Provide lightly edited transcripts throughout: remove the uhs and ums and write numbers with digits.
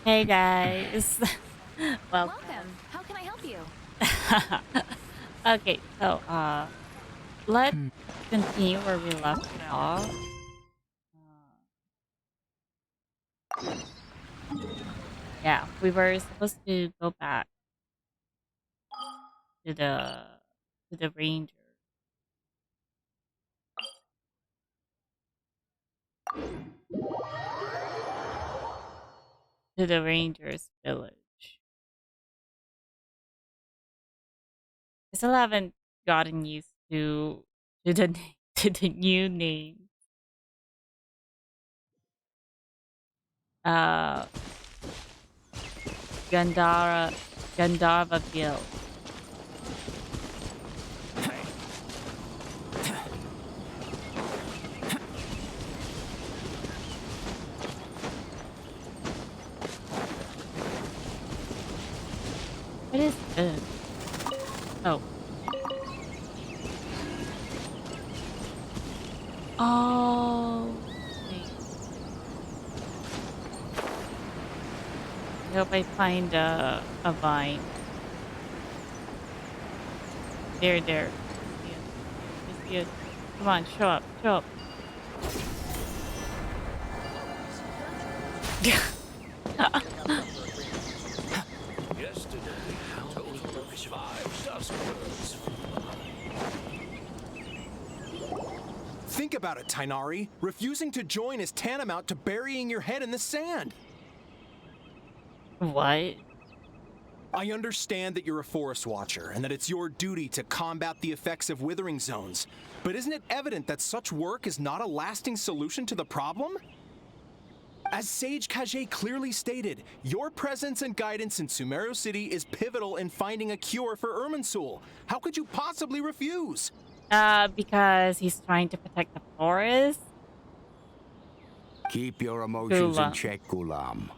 Hey guys, Welcome. welcome. How can I help you? Okay, so let's continue where we left off. Yeah, we were supposed to go back to the ranger to the ranger's village. I still haven't gotten used to the to the new name. Uh, Gandhara Gandharva Guild. What is this? Oh. Oh. Wait. I hope I find a vine. There. I see it. Come on, show up, show up. Yesterday, total of 5 dustbirds. Think about it, Tainari. Refusing to join is tantamount to burying your head in the sand. What? I understand that you're a forest watcher and that it's your duty to combat the effects of withering zones. But isn't it evident that such work is not a lasting solution to the problem? As Sage Kage clearly stated, your presence and guidance in Sumeru City is pivotal in finding a cure for Irminsul. How could you possibly refuse? Because he's trying to protect the forest. Keep your emotions in Gulam. check, Gulam.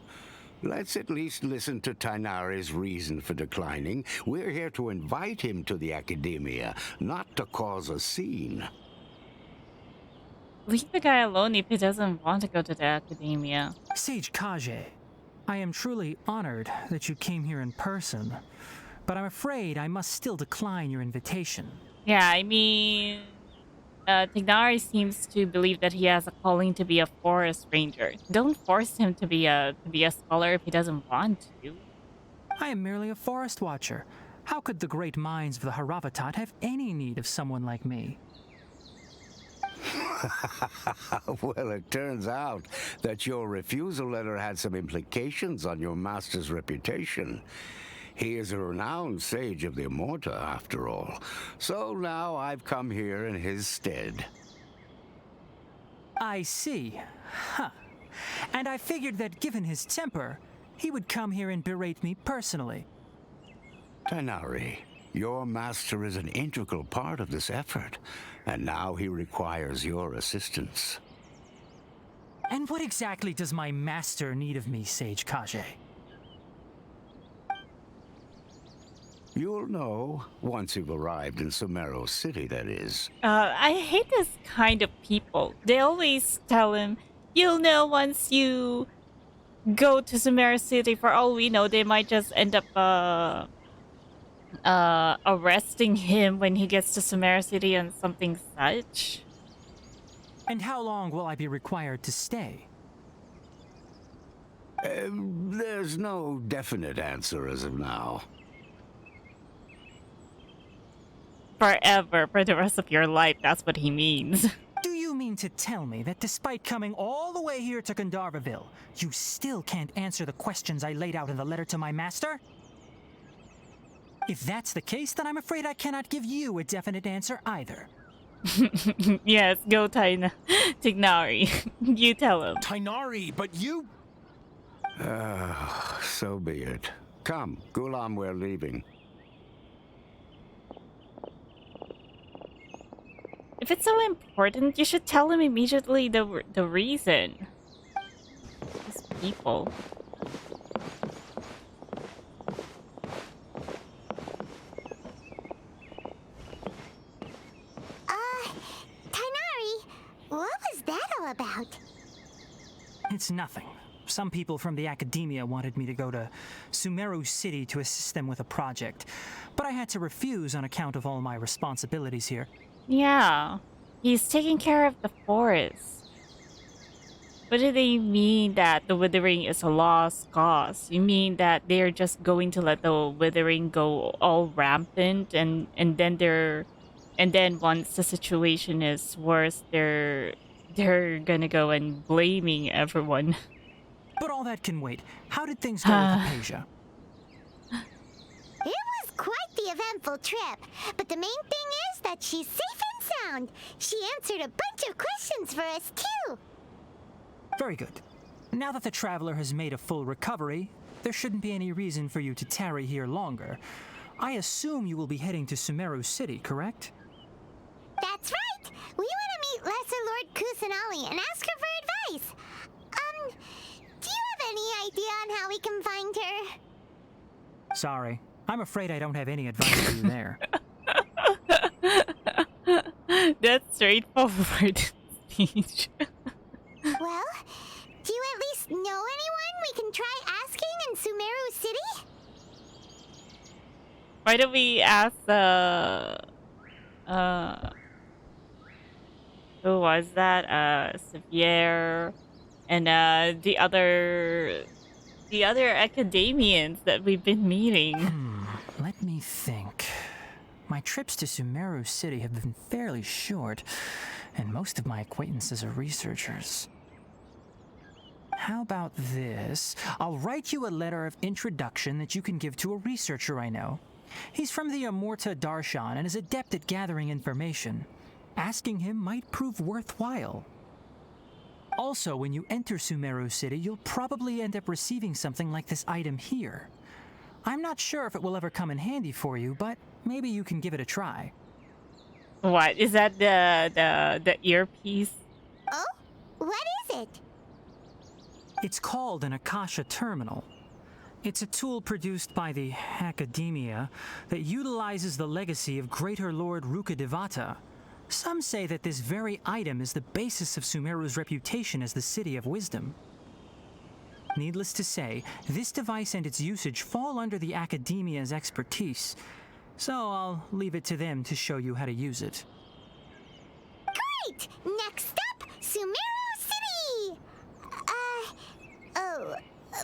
Let's at least listen to Tainari's reason for declining. We're here to invite him to the academia, not to cause a scene. Leave the guy alone if he doesn't want to go to the academia. Sage Kage, I am truly honored that you came here in person, but I'm afraid I must still decline your invitation. Yeah, I mean, Tignari seems to believe that he has a calling to be a forest ranger. Don't force him to be a scholar if he doesn't want to. I am merely a forest watcher. How could the great minds of the Haravatat have any need of someone like me? Well, it turns out that your refusal letter had some implications on your master's reputation. He is a renowned sage of the Immorta, after all. So now I've come here in his stead. I see. Huh. And I figured that given his temper, he would come here and berate me personally. Tainari, your master is an integral part of this effort, and now he requires your assistance. And what exactly does my master need of me, Sage Kage? You'll know once you've arrived in Sumeru City, that is. I hate this kind of people. They always tell him, you'll know once you go to Sumeru City. For all we know, they might just end up arresting him when he gets to Sumeru City and something such. And how long will I be required to stay? There's no definite answer as of now. Forever, for the rest of your life, that's what he means. Do you mean to tell me that despite coming all the way here to Gandharvaville, you still can't answer the questions I laid out in the letter to my master? If that's the case, then I'm afraid I cannot give you a definite answer either. Yes, go Tignari. You tell him. Tainari, but you... So be it. Come, Gulam, we're leaving. If it's so important, you should tell him immediately the reason. These people. Tainari, what was that all about? It's nothing. Some people from the academia wanted me to go to Sumeru City to assist them with a project, but I had to refuse on account of all my responsibilities here. Yeah. He's taking care of the forest. What do they mean that the withering is a lost cause? You mean that they're just going to let the withering go all rampant and then once the situation is worse, they're gonna go and blaming everyone. But all that can wait. How did things go with Hypatia? It was quite the eventful trip, but the main thing is that she's safe and sound. She answered a bunch of questions for us, too. Very good. Now that the traveler has made a full recovery, there shouldn't be any reason for you to tarry here longer. I assume you will be heading to Sumeru City, correct? That's right. We want to meet Lesser Lord Kusanali and ask her for advice. Do you have any idea on how we can find her? Sorry. I'm afraid I don't have any advice for you there. That's straightforward speech. Well, do you at least know anyone we can try asking in Sumeru City? Why don't we ask who was that? Xavier and the other academians that we've been meeting. Let me think. My trips to Sumeru City have been fairly short, and most of my acquaintances are researchers. How about this? I'll write you a letter of introduction that you can give to a researcher I know. He's from the Amorta Darshan and is adept at gathering information. Asking him might prove worthwhile. Also, when you enter Sumeru City, you'll probably end up receiving something like this item here. I'm not sure if it will ever come in handy for you, but maybe you can give it a try. What is that? The earpiece? Oh? What is it? It's called an Akasha Terminal. It's a tool produced by the Academia that utilizes the legacy of Greater Lord Rukkhadevata. Some say that this very item is the basis of Sumeru's reputation as the City of Wisdom. Needless to say, this device and its usage fall under the Academia's expertise, so I'll leave it to them to show you how to use it. Great! Next up, Sumeru City!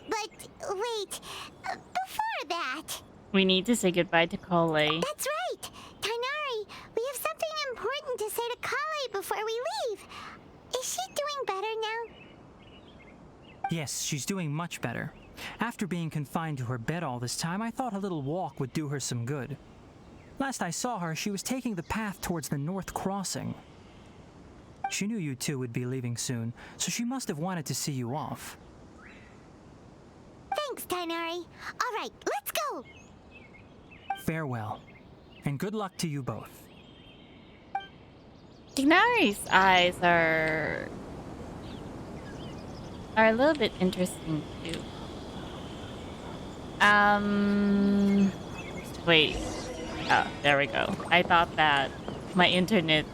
But wait, before that... We need to say goodbye to Kale. That's right! Tainari, we have something important to say to Kale before we leave. Is she doing better now? Yes, she's doing much better. After being confined to her bed all this time, I thought a little walk would do her some good. Last I saw her, she was taking the path towards the North Crossing. She knew you two would be leaving soon, so she must have wanted to see you off. Thanks, Tainari. All right, let's go! Farewell, and good luck to you both. Tignari's eyes are a little bit interesting too. Wait. Oh, there we go. I thought that my internet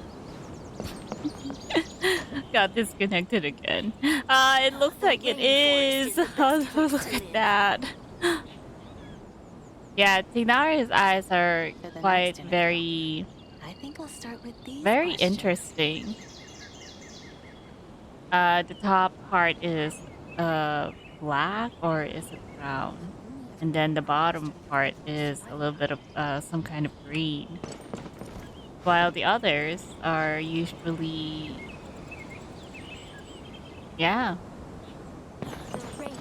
got disconnected again. It looks like it is. Oh, look at that. Yeah, Tignari's eyes are quite very, I think I'll start with these very interesting. The top part is black, or is it brown? And then the bottom part is a little bit of some kind of green. While the others are usually... Yeah.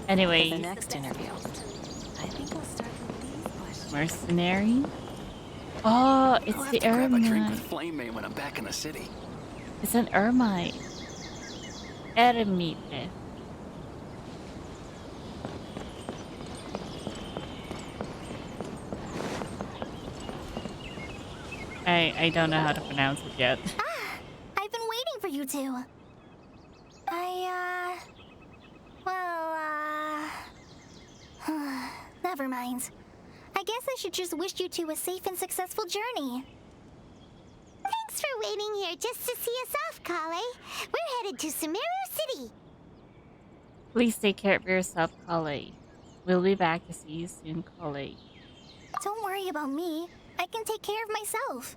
Anyway. The next interview. I think I'll start with these questions. Mercenary? Oh, it's I'll have the to grab a drink Ermite. with Flame Mane when I'm back in the city. It's an Ermite. Ermite. I don't know how to pronounce it yet. I've been waiting for you two. Never mind. I guess I should just wish you two a safe and successful journey. Thanks for waiting here just to see us off, Kale. We're headed to Sumeru City. Please take care of yourself, Kale. We'll be back to see you soon, Kale. Don't worry about me. I can take care of myself.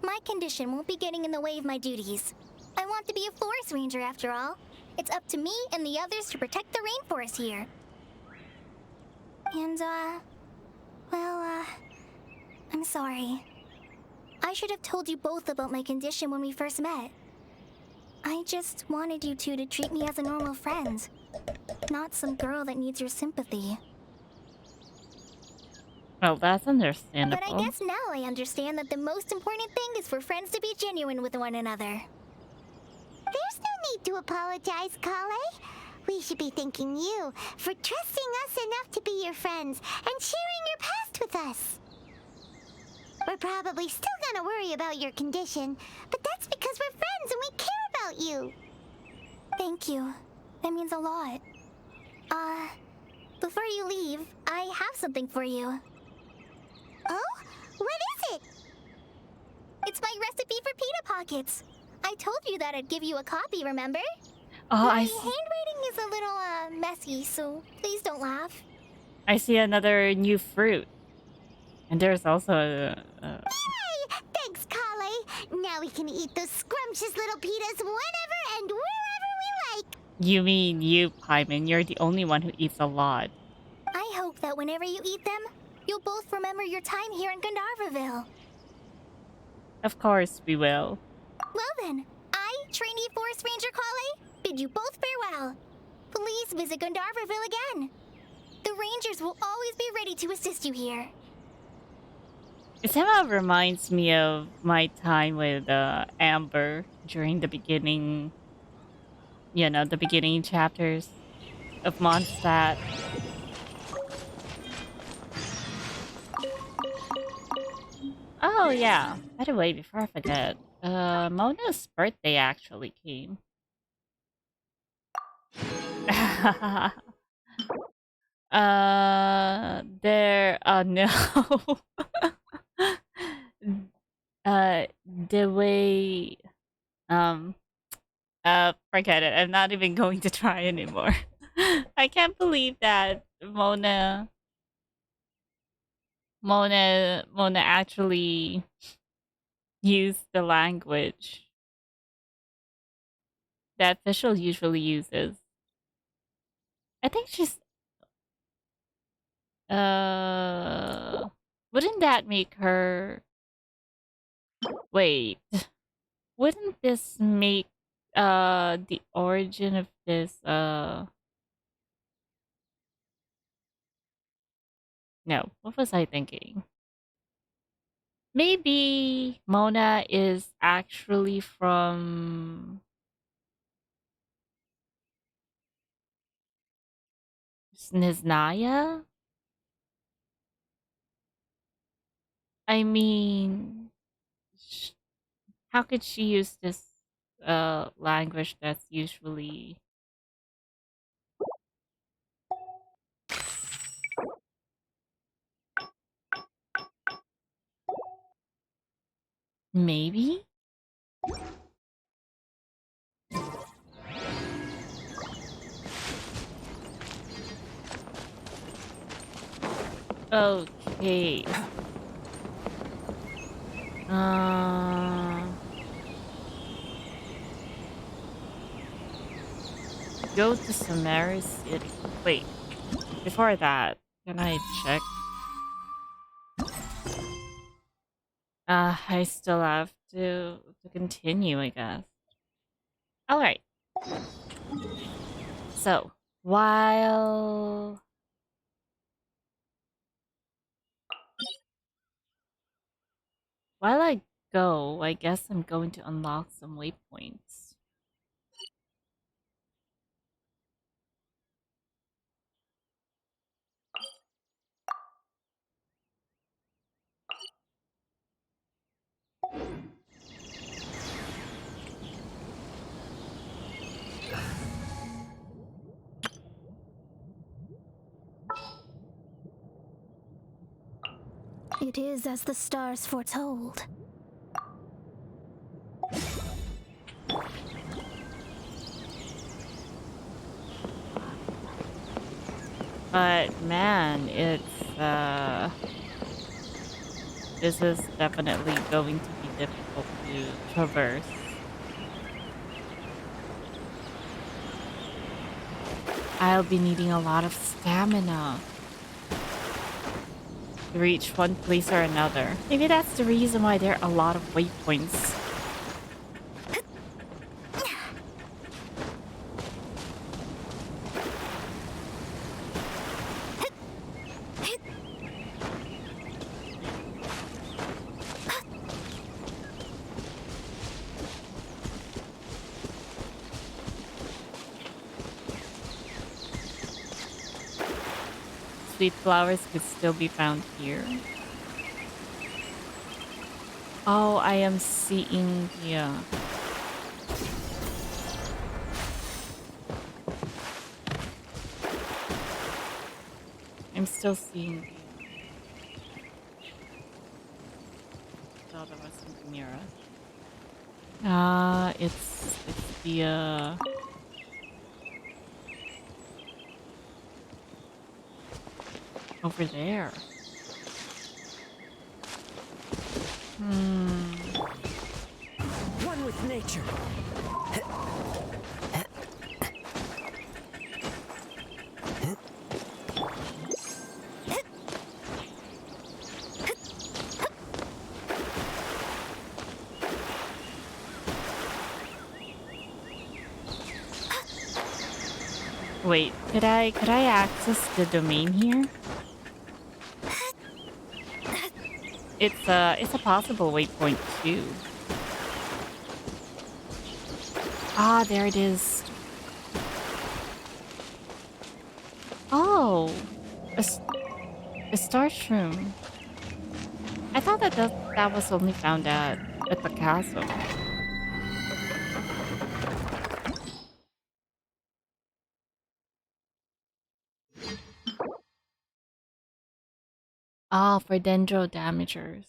My condition won't be getting in the way of my duties. I want to be a forest ranger after all. It's up to me and the others to protect the rainforest here. And, I'm sorry. I should have told you both about my condition when we first met. I just wanted you two to treat me as a normal friend, not some girl that needs your sympathy. Well, that's But understandable. I guess now I understand that the most important thing is for friends to be genuine with one another. There's no need to apologize, Kale. We should be thanking you for trusting us enough to be your friends and sharing your past with us. We're probably still gonna worry about your condition, but that's because we're friends and we care about you. Thank you. That means a lot. Before you leave, I have something for you. Oh? What is it? It's my recipe for pita pockets. I told you that I'd give you a copy, remember? Oh, My handwriting is a little, messy, so please don't laugh. I see another new fruit. And there's also Yay! Thanks, Kale. Now we can eat those scrumptious little pitas whenever and wherever we like. You mean you, Paimon. You're the only one who eats a lot. I hope that whenever you eat them, you'll both remember your time here in Gandharvaville. Of course we will. Well then, I, trainee Forest Ranger Kale, bid you both farewell. Please visit Gandharvaville again. The Rangers will always be ready to assist you here. It somehow reminds me of my time with Amber during the beginning, the beginning chapters of Mondstadt. Oh yeah, by the way, before I forget, Mona's birthday actually came. No. The way, um, forget it. I'm not even going to try anymore. I can't believe that Mona actually used the language that Fischl usually uses. I think she's, wouldn't that make her, wait, wouldn't this make, the origin of this, no, what was I thinking? Maybe Mona is actually from Snezhnaya? I mean, how could she use this language that's usually maybe? Okay. Go to Sumeru City. Wait, before that, can I check? I still have to continue, I guess. Alright. So, while I go, I guess I'm going to unlock some waypoints. It is as the stars foretold. But man, this is definitely going to be difficult to traverse. I'll be needing a lot of stamina to reach one place or another. Maybe that's the reason why there are a lot of waypoints. Sweet flowers could still be found here. Oh, I am seeing here. I'm still seeing the. Thought there was something near us. It's the over there. One with nature. Wait, could I access the domain here? It's a possible waypoint too. Ah, there it is. Oh, a star shroom. I thought that was only found at the castle. Ah, for dendro damagers.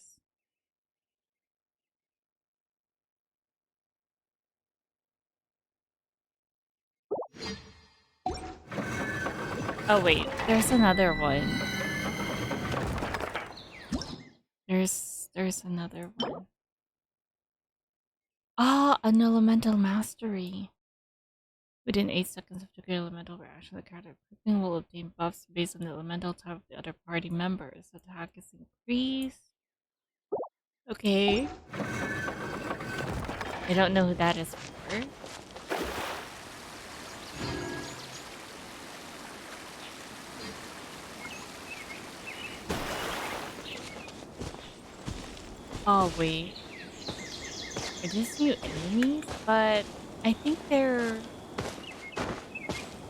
Oh wait, there's another one. There's another one. Ah, an elemental mastery. Within 8 seconds of trigger elemental reaction, the character equipping will obtain buffs based on the elemental type of the other party members. Attack is increased. Okay. I don't know who that is for. Oh wait. Are these new enemies? But I think they're...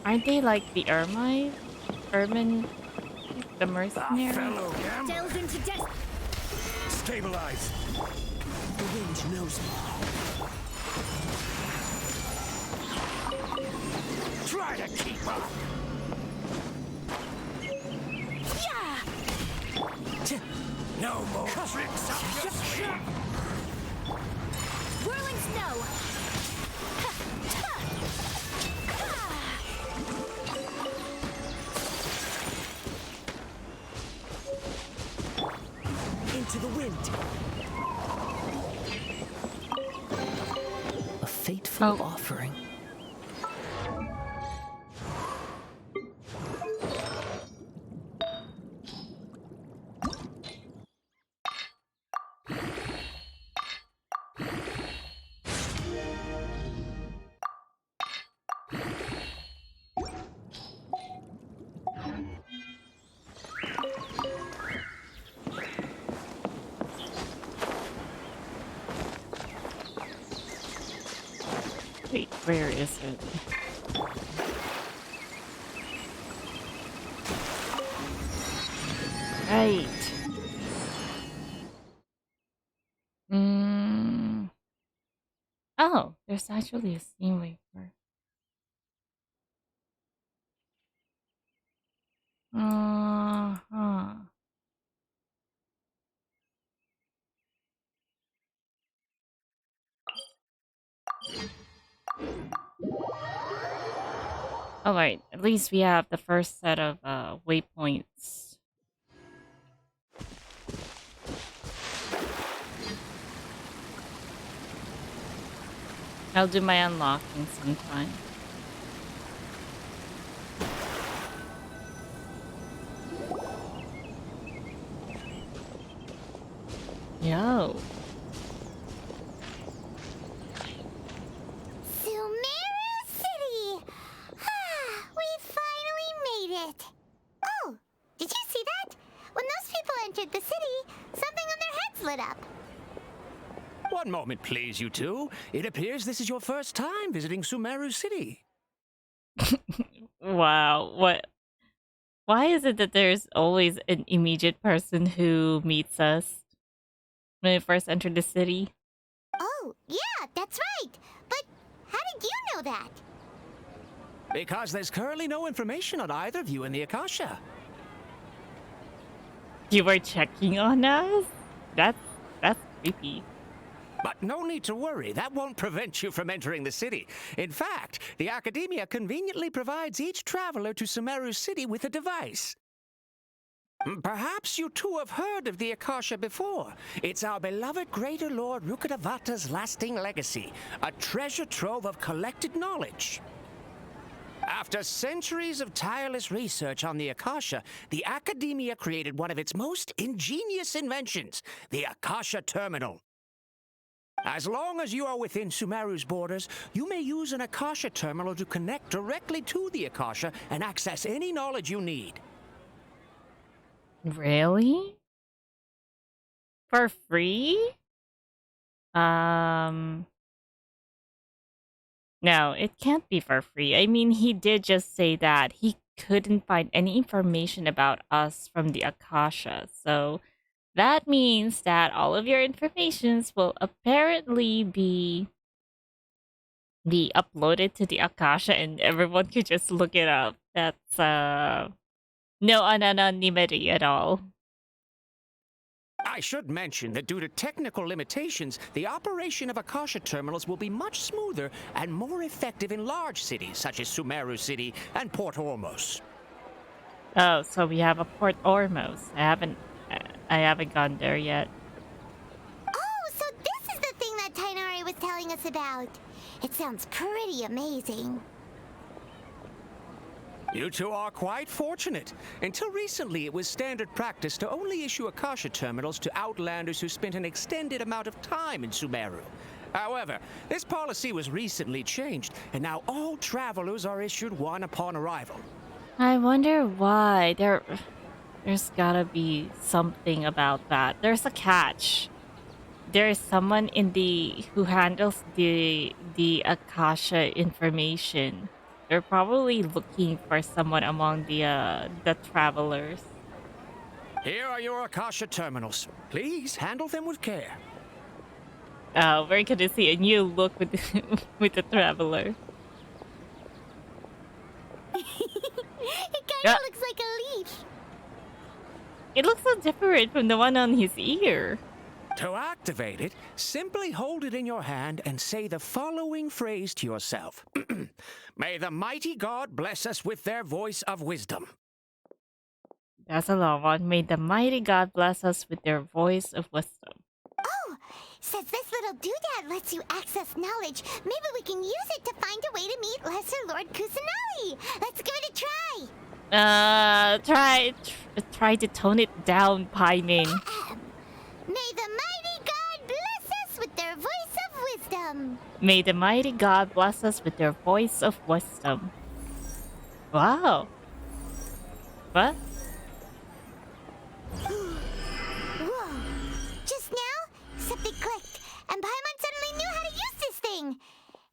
Aren't they like the Ermine? Ermine? The mercenary? Fellow Delve into death. stabilize. The wind knows me. Try to keep up. Yeah! No more tricks up your sleeve. Whirling snow. Into the wind. A fateful offering. Wait, where is it? Right. Oh, there's actually a steam wafer. Uh-huh. Alright, at least we have the first set of waypoints. I'll do my unlocking sometime. Yo. Sumeru City! We finally made it! Oh, did you see that? When those people entered the city, something on their heads lit up. One moment, please, you two. It appears this is your first time visiting Sumeru City. Wow. What? Why is it that there's always an immediate person who meets us when we first enter the city? Oh, yeah, that's right. But how did you know that? Because there's currently no information on either of you in the Akasha. You were checking on us? That's creepy. But no need to worry, that won't prevent you from entering the city. In fact, the Academia conveniently provides each traveler to Sumeru City with a device. Perhaps you two have heard of the Akasha before. It's our beloved Greater Lord Rukkhadevata's lasting legacy, a treasure trove of collected knowledge. After centuries of tireless research on the Akasha, the Academia created one of its most ingenious inventions, the Akasha Terminal. As long as you are within Sumeru's borders, you may use an Akasha terminal to connect directly to the Akasha and access any knowledge you need. Really? For free? No, it can't be for free. I mean, he did just say that he couldn't find any information about us from the Akasha, so that means that all of your informations will apparently be uploaded to the Akasha and everyone could just look it up. That's no anonymity at all. I should mention that due to technical limitations, the operation of Akasha terminals will be much smoother and more effective in large cities such as Sumeru City and Port Ormos. Oh, so we have a Port Ormos. I haven't gone there yet. Oh, so this is the thing that Tainari was telling us about. It sounds pretty amazing. You two are quite fortunate. Until recently, it was standard practice to only issue Akasha terminals to outlanders who spent an extended amount of time in Sumeru. However, this policy was recently changed, and now all travelers are issued one upon arrival. I wonder why. There's gotta be something about that. There's a catch. There is someone who handles the Akasha information. They're probably looking for someone among the travelers. Here are your Akasha terminals. Please handle them with care. We're gonna see a new look with with the traveler. It kinda Yeah. looks like a leaf. It looks so different from the one on his ear. To activate it, simply hold it in your hand and say the following phrase to yourself. May the mighty God bless us with their voice of wisdom. That's a long one. May the mighty God bless us with their voice of wisdom. Oh, since this little doodad lets you access knowledge, maybe we can use it to find a way to meet Lesser Lord Kusanali. Let's give it a try. Try to tone it down, Pining. May the mighty God bless us with their voice of wisdom. May the mighty God bless us with their voice of wisdom. Wow. What? Whoa. Just now, something clicked, and Paimon suddenly knew how to use this thing.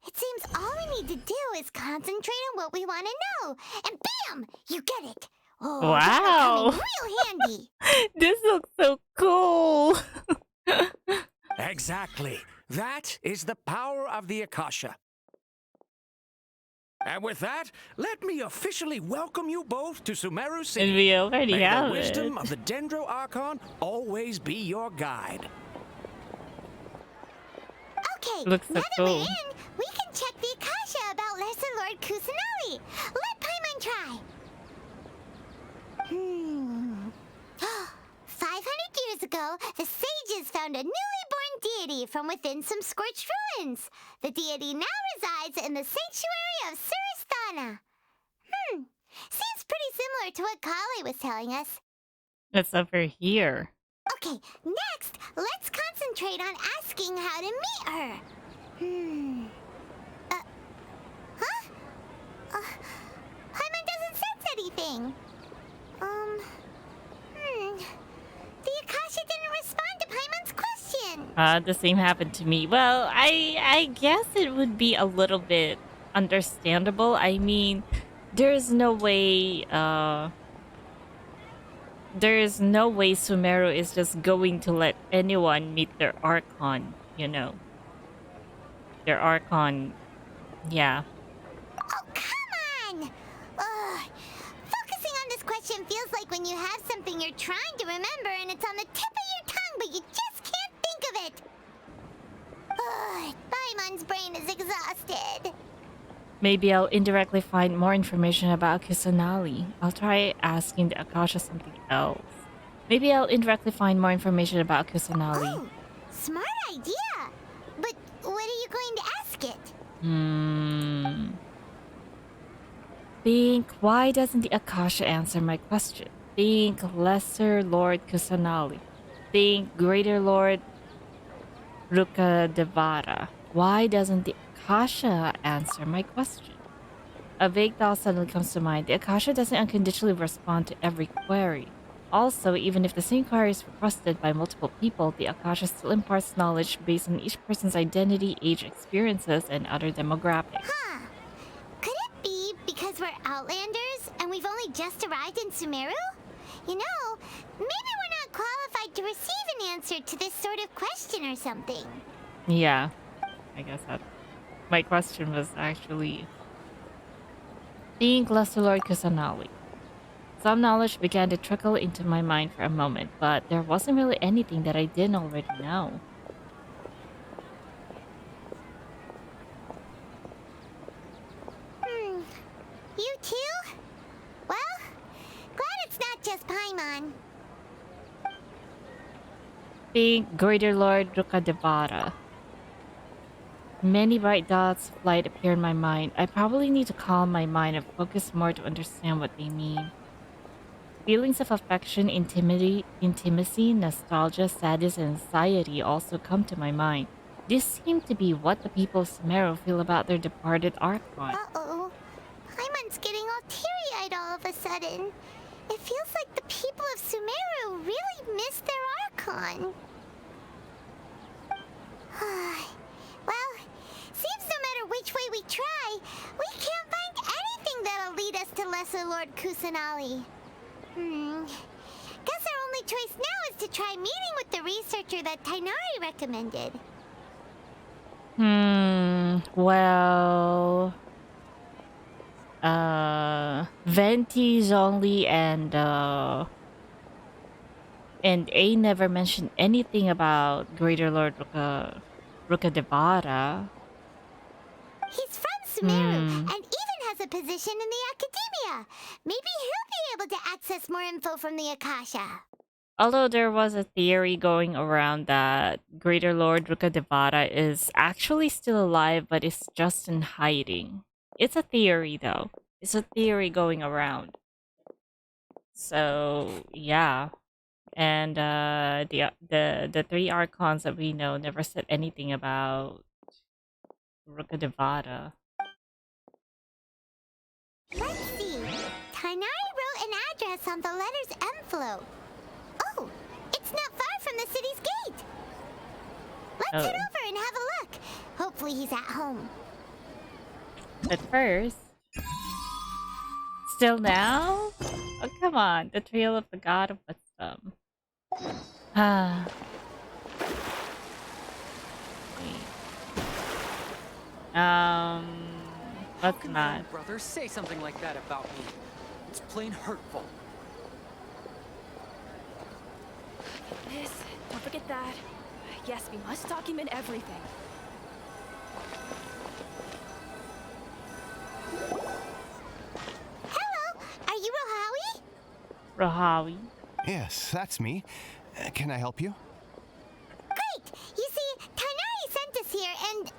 It seems all we need to do is concentrate on what we want to know, and bam! You get it. Oh, Wow. that'll come in real handy. This looks so cool. Exactly. That is the power of the Akasha. And with that, let me officially welcome you both to Sumeru City. And we already May have the wisdom it. of the Dendro Archon always be your guide. Okay, Looks so now that cool. we're in, we can check the Akasha about Lesser Lord Kusanali. Let try. 500 years ago, the sages found a newly born deity from within some scorched ruins. The deity now resides in the sanctuary of Suristana. Seems pretty similar to what Kale was telling us. It's over here. Okay, next, let's concentrate on asking how to meet her. Paimon doesn't sense anything. The Akasha didn't respond to Paimon's question. The same happened to me. Well, I guess it would be a little bit understandable. I mean, there's no way Sumeru is just going to let anyone meet their Archon, you know. Their Archon, yeah. Oh, come on! Focusing on this question feels like when you have something you're trying to remember and it's on the tip of your tongue, but you just can't think of it. Paimon's brain is exhausted. Maybe I'll indirectly find more information about Kusanali. I'll try asking the Akasha something else. Maybe I'll indirectly find more information about Kusanali. Oh, smart idea. But what are you going to ask it? Think, why doesn't the Akasha answer my question? Think, Lesser Lord Kusanali. Think, Greater Lord Rukadevara. Why doesn't the Akasha answer my question? A vague thought suddenly comes to mind. The Akasha doesn't unconditionally respond to every query. Also, even if the same query is requested by multiple people, the Akasha still imparts knowledge based on each person's identity, age, experiences, and other demographics. Huh. Could it be because we're Outlanders and we've only just arrived in Sumeru? You know, maybe we're not qualified to receive an answer to this sort of question or something. Yeah, I guess that. My question was actually... Think, Lesser Lord Kusanali. Some knowledge began to trickle into my mind for a moment, but there wasn't really anything that I didn't already know. You too? Well, glad it's not just Paimon. Think, Greater Lord Rukadevara. Many bright dots of light appear in my mind. I probably need to calm my mind and focus more to understand what they mean. Feelings of affection, intimacy, nostalgia, sadness, and anxiety also come to my mind. This seemed to be what the people of Sumeru feel about their departed Archon. Uh-oh. Paimon's getting all teary-eyed all of a sudden. It feels like the people of Sumeru really miss their Archon. Well, seems no matter which way we try, we can't find anything that'll lead us to Lesser Lord Kusanali. Guess our only choice now is to try meeting with the researcher that Tainari recommended. Well... Venti, Zhongli, and A never mentioned anything about Greater Lord Rukadevara. He's from Sumeru and even has a position in the academia. Maybe he'll be able to access more info from the Akasha. Although there was a theory going around that Greater Lord Rukadevara is actually still alive but is just in hiding. It's a theory though. It's a theory going around. So yeah. And the three Archons that we know never said anything about Rukadevara. Let's see. Tainari wrote an address on the letter's envelope. Oh, it's not far from the city's gate. Let's head over and have a look. Hopefully he's at home. But first... Still now? Oh, come on. The Trail of the God of Wisdom. Wait. What's not? Brother, say something like that about me. It's plain hurtful. This, don't forget that. Yes, we must document everything. Hello! Rahawi. Yes, that's me. Can I help you? Great! You see, Tainari sent us here and...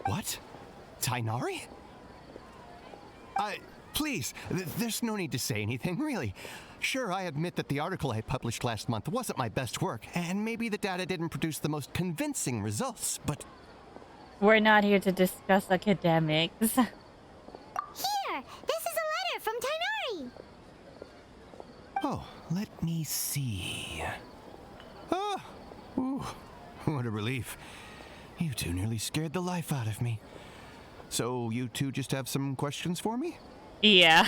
What? Tainari? Please, there's no need to say anything, really. Sure, I admit that the article I published last month wasn't my best work, and maybe the data didn't produce the most convincing results, but... We're not here to discuss academics. Here! This is a letter from Tainari! Oh, let me see. Oh, ooh, what a relief. You two nearly scared the life out of me. So you two just have some questions for me? Yeah.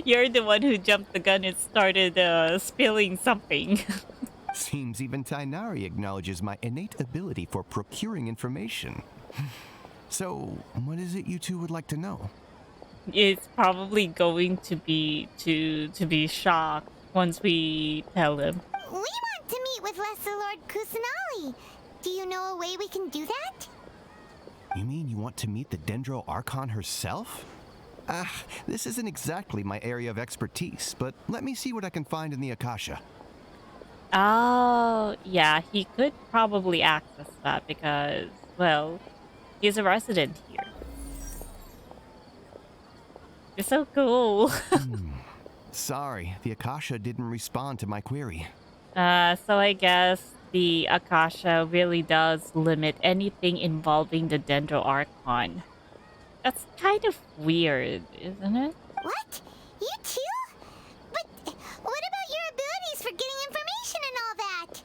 You're the one who jumped the gun and started spilling something. Seems even Tainari acknowledges my innate ability for procuring information. So, what is it you two would like to know? It's probably going to be shocked once we tell him. We want to meet with Lesser Lord Kusanali. Do you know a way we can do that? You mean you want to meet the Dendro Archon herself? This isn't exactly my area of expertise, but let me see what I can find in the Akasha. Oh, yeah, he could probably access that because, well, he's a resident here. It's so cool. Sorry, the Akasha didn't respond to my query. So I guess the Akasha really does limit anything involving the Dendro Archon. That's kind of weird, isn't it? What? You too? But what about your abilities for getting information and all that?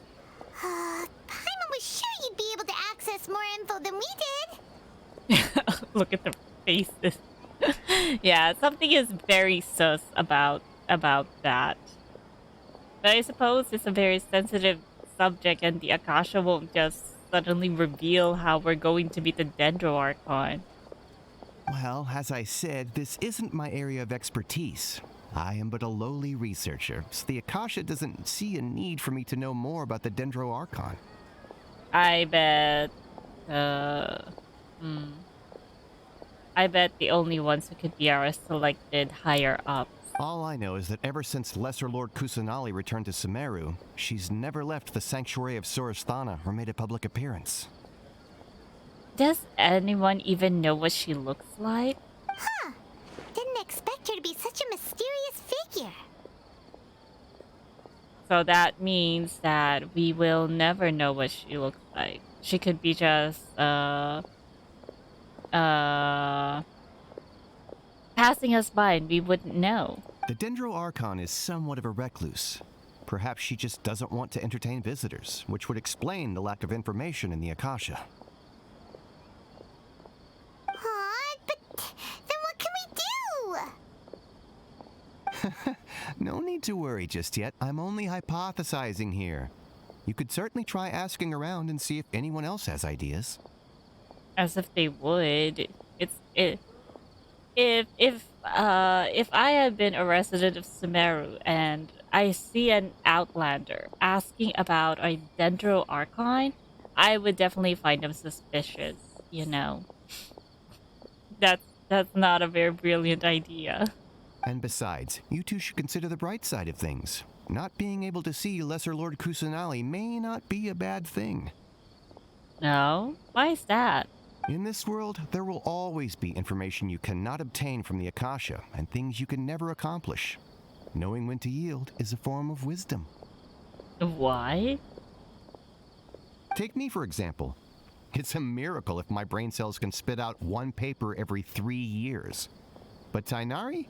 Paimon was sure you'd be able to access more info than we did. Look at the faces. Yeah, something is very sus about that. But I suppose it's a very sensitive subject and the Akasha won't just suddenly reveal how we're going to meet the Dendro Archon. Well, as I said, this isn't my area of expertise. I am but a lowly researcher, so the Akasha doesn't see a need for me to know more about the Dendro Archon. I bet the only ones who could be our selected higher ups. All I know is that ever since Lesser Lord Kusanali returned to Sumeru, she's never left the Sanctuary of Sorasthana or made a public appearance. Does anyone even know what she looks like? Huh. Didn't expect her to be such a mysterious figure. So that means that we will never know what she looks like. She could be just, passing us by and we wouldn't know. The Dendro Archon is somewhat of a recluse. Perhaps she just doesn't want to entertain visitors, which would explain the lack of information in the Akasha. But then what can we do? No need to worry just yet. I'm only hypothesizing here. You could certainly try asking around and see if anyone else has ideas. As if they would. If I had been a resident of Sumeru and I see an outlander asking about a Dendro Archon, I would definitely find them suspicious, you know. That's not a very brilliant idea. And besides, you two should consider the bright side of things. Not being able to see Lesser Lord Kusanali may not be a bad thing. No? Why is that? In this world, there will always be information you cannot obtain from the Akasha, and things you can never accomplish. Knowing when to yield is a form of wisdom. Why? Take me, for example. It's a miracle if my brain cells can spit out one paper every 3 years. But Tainari?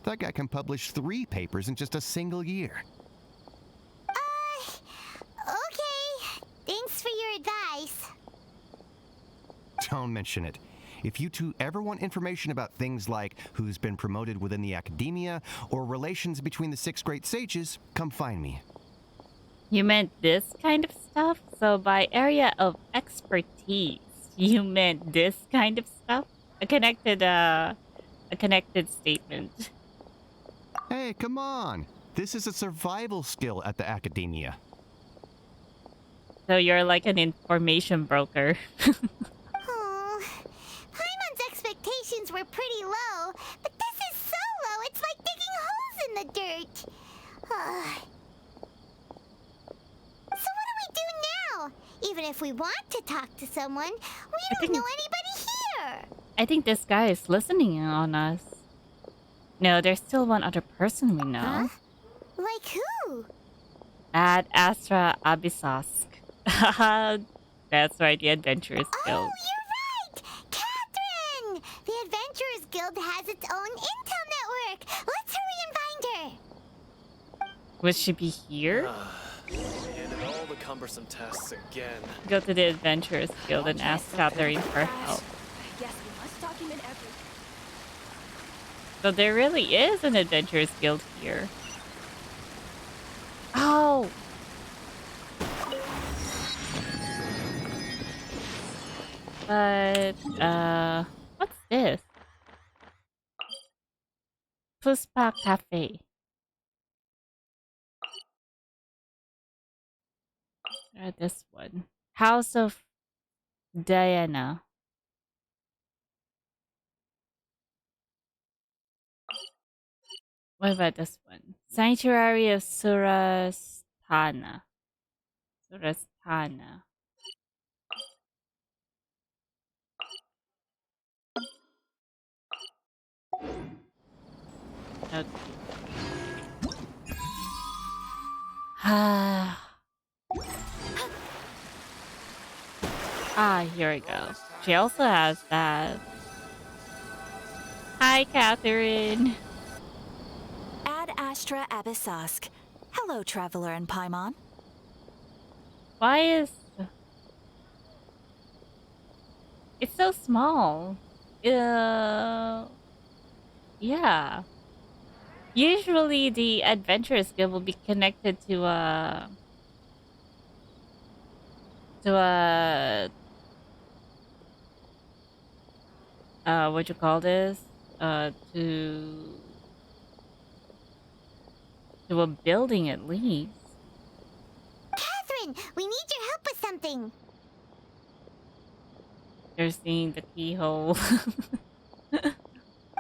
That guy can publish 3 papers in just a single year. Okay. Thanks for your advice. Don't mention it. If you two ever want information about things like who's been promoted within the academia or relations between the 6 great sages, come find me. You meant this kind of stuff? So by area of expertise, you meant this kind of stuff? A connected statement. Hey, come on. This is a survival skill at the academia. So you're like an information broker. Oh, Paimon's expectations were pretty low, but this is so low, it's like digging holes the dirt. So what do we do now? Even if we want to talk to someone, we don't know anybody here. I think this guy is listening in on us. No, there's still one other person we know. Huh? Like who? Ad Astra Abyssosk. Haha, that's right, the Adventurers Oh, Guild. you're right! Catherine! The Adventurers Guild has its own intel network. Let's hurry and find her. Would she be here? Handed all the cumbersome tasks again. Go to the Adventurers Guild and ask Catherine for help. Yes, we must document everything. So there really is an Adventurers Guild here. Oh! But, what's this? Puspa Cafe. This one. House of Diana. What about this one? Sanctuary of Surastana. Surastana. Okay. Here we go. She also has that. Hi, Catherine. Ad Astra Abyssosk. Hello, Traveler and Paimon. Why is... It's so small. Yeah. Usually the Adventurers Guild will be connected to what you call this? To a building at least. Catherine, we need your help with something. They're seeing the keyhole.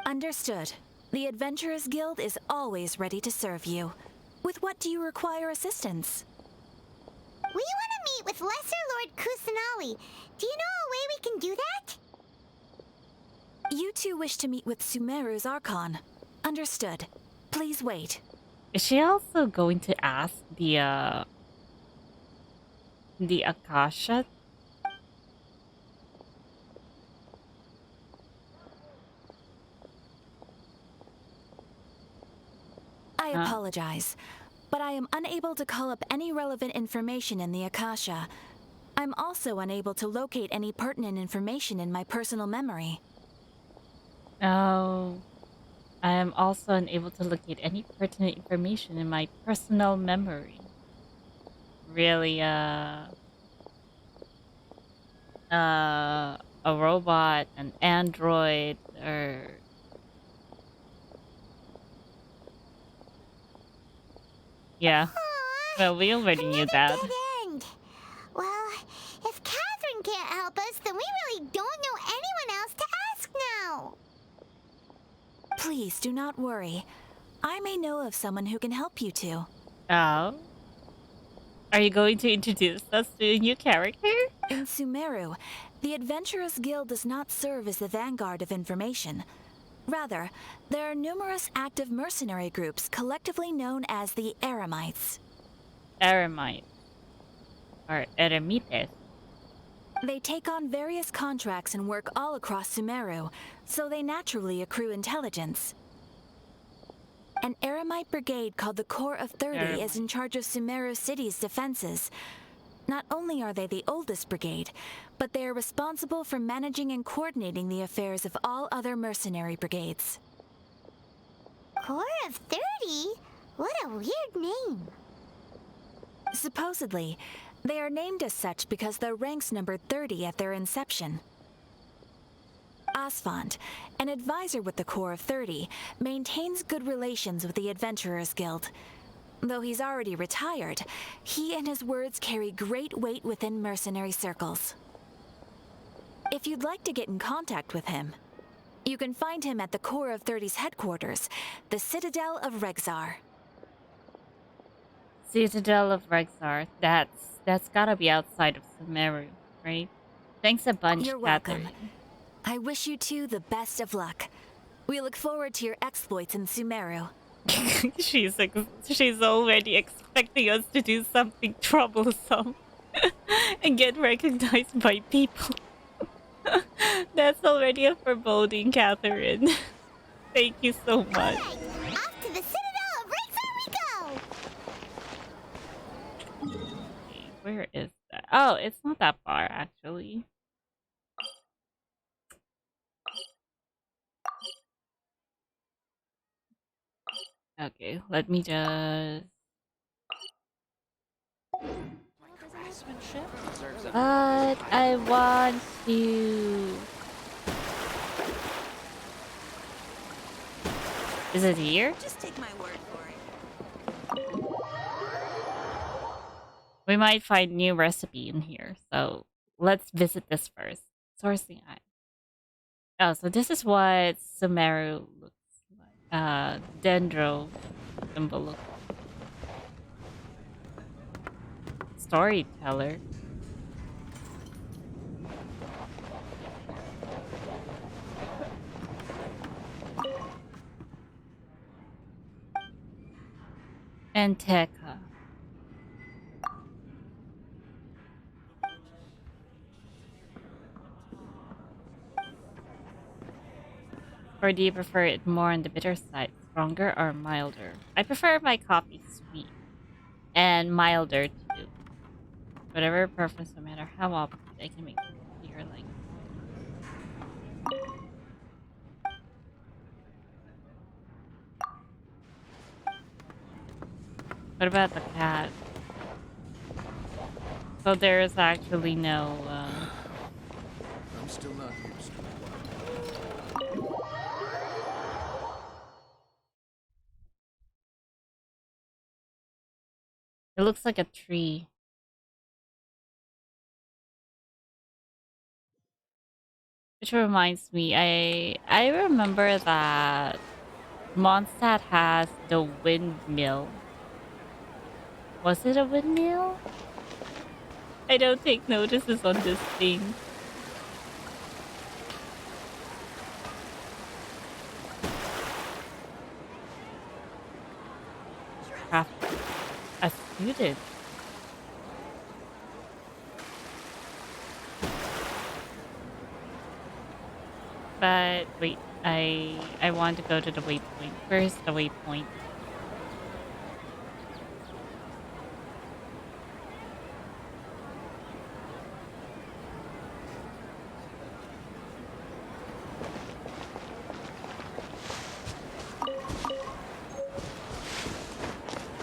Understood. The Adventurers Guild is always ready to serve you. With what do you require assistance? We want to meet with Lesser Lord Kusanali. Do you know a way we can do that? You two wish to meet with Sumeru's Archon. Understood. Please wait. Is she also going to ask the Akasha? I apologize, but I am unable to call up any relevant information in the Akasha. I'm also unable to locate any pertinent information in my personal memory. Oh, I am also unable to locate any pertinent information in my personal memory. Really, a robot, an android, or... Yeah. Well, we already knew that. Dead end. Well, if Catherine can't help us, then we really don't know anyone else to ask now. Please do not worry. I may know of someone who can help you two. Oh? Are you going to introduce us to a new character? In Sumeru, the Adventurers Guild does not serve as the vanguard of information. Rather, there are numerous active mercenary groups collectively known as the Eremites. Eremite. Or Eremites. They take on various contracts and work all across Sumeru, so they naturally accrue intelligence. An Eremite brigade called the Corps of 30 is in charge of Sumeru City's defenses. Not only are they the oldest brigade, but they are responsible for managing and coordinating the affairs of all other mercenary brigades. Corps of 30? What a weird name. Supposedly, they are named as such because their ranks numbered 30 at their inception. Asfand, an advisor with the Corps of 30, maintains good relations with the Adventurers Guild. Though he's already retired, he and his words carry great weight within mercenary circles. If you'd like to get in contact with him, You can find him at the Core of 30's headquarters, the Citadel of Rexar. Citadel of Rexar. That's gotta be outside of Sumeru, right? Thanks a bunch, You're welcome. Catherine. I wish you two the best of luck. We look forward to your exploits in Sumeru. She's already expecting us to do something troublesome and get recognized by people. That's already a foreboding, Catherine. Thank you so much. Alright, off to the Citadel of Rexar we go! Okay, where is that? Oh, it's not that far, actually. Okay, let me just... But I want to... Is it here? Just take my word for it. We might find new recipe in here, so let's visit this first. Sourcing eye. Oh, so this is what Sumeru looks like. Dendro symbol looks like. Storyteller. Anteca. Or do you prefer it more on the bitter side, stronger or milder? I prefer my coffee sweet and milder too. Whatever preference, no matter how opposite, I can make it clear like. What about the cat? So there is actually no. I'm still not used to It looks like a tree. Which reminds me, I remember that Mondstadt has the windmill. Was it a windmill? I don't take notices on this thing. Craft a student. But wait, I want to go to the waypoint. Where's the waypoint?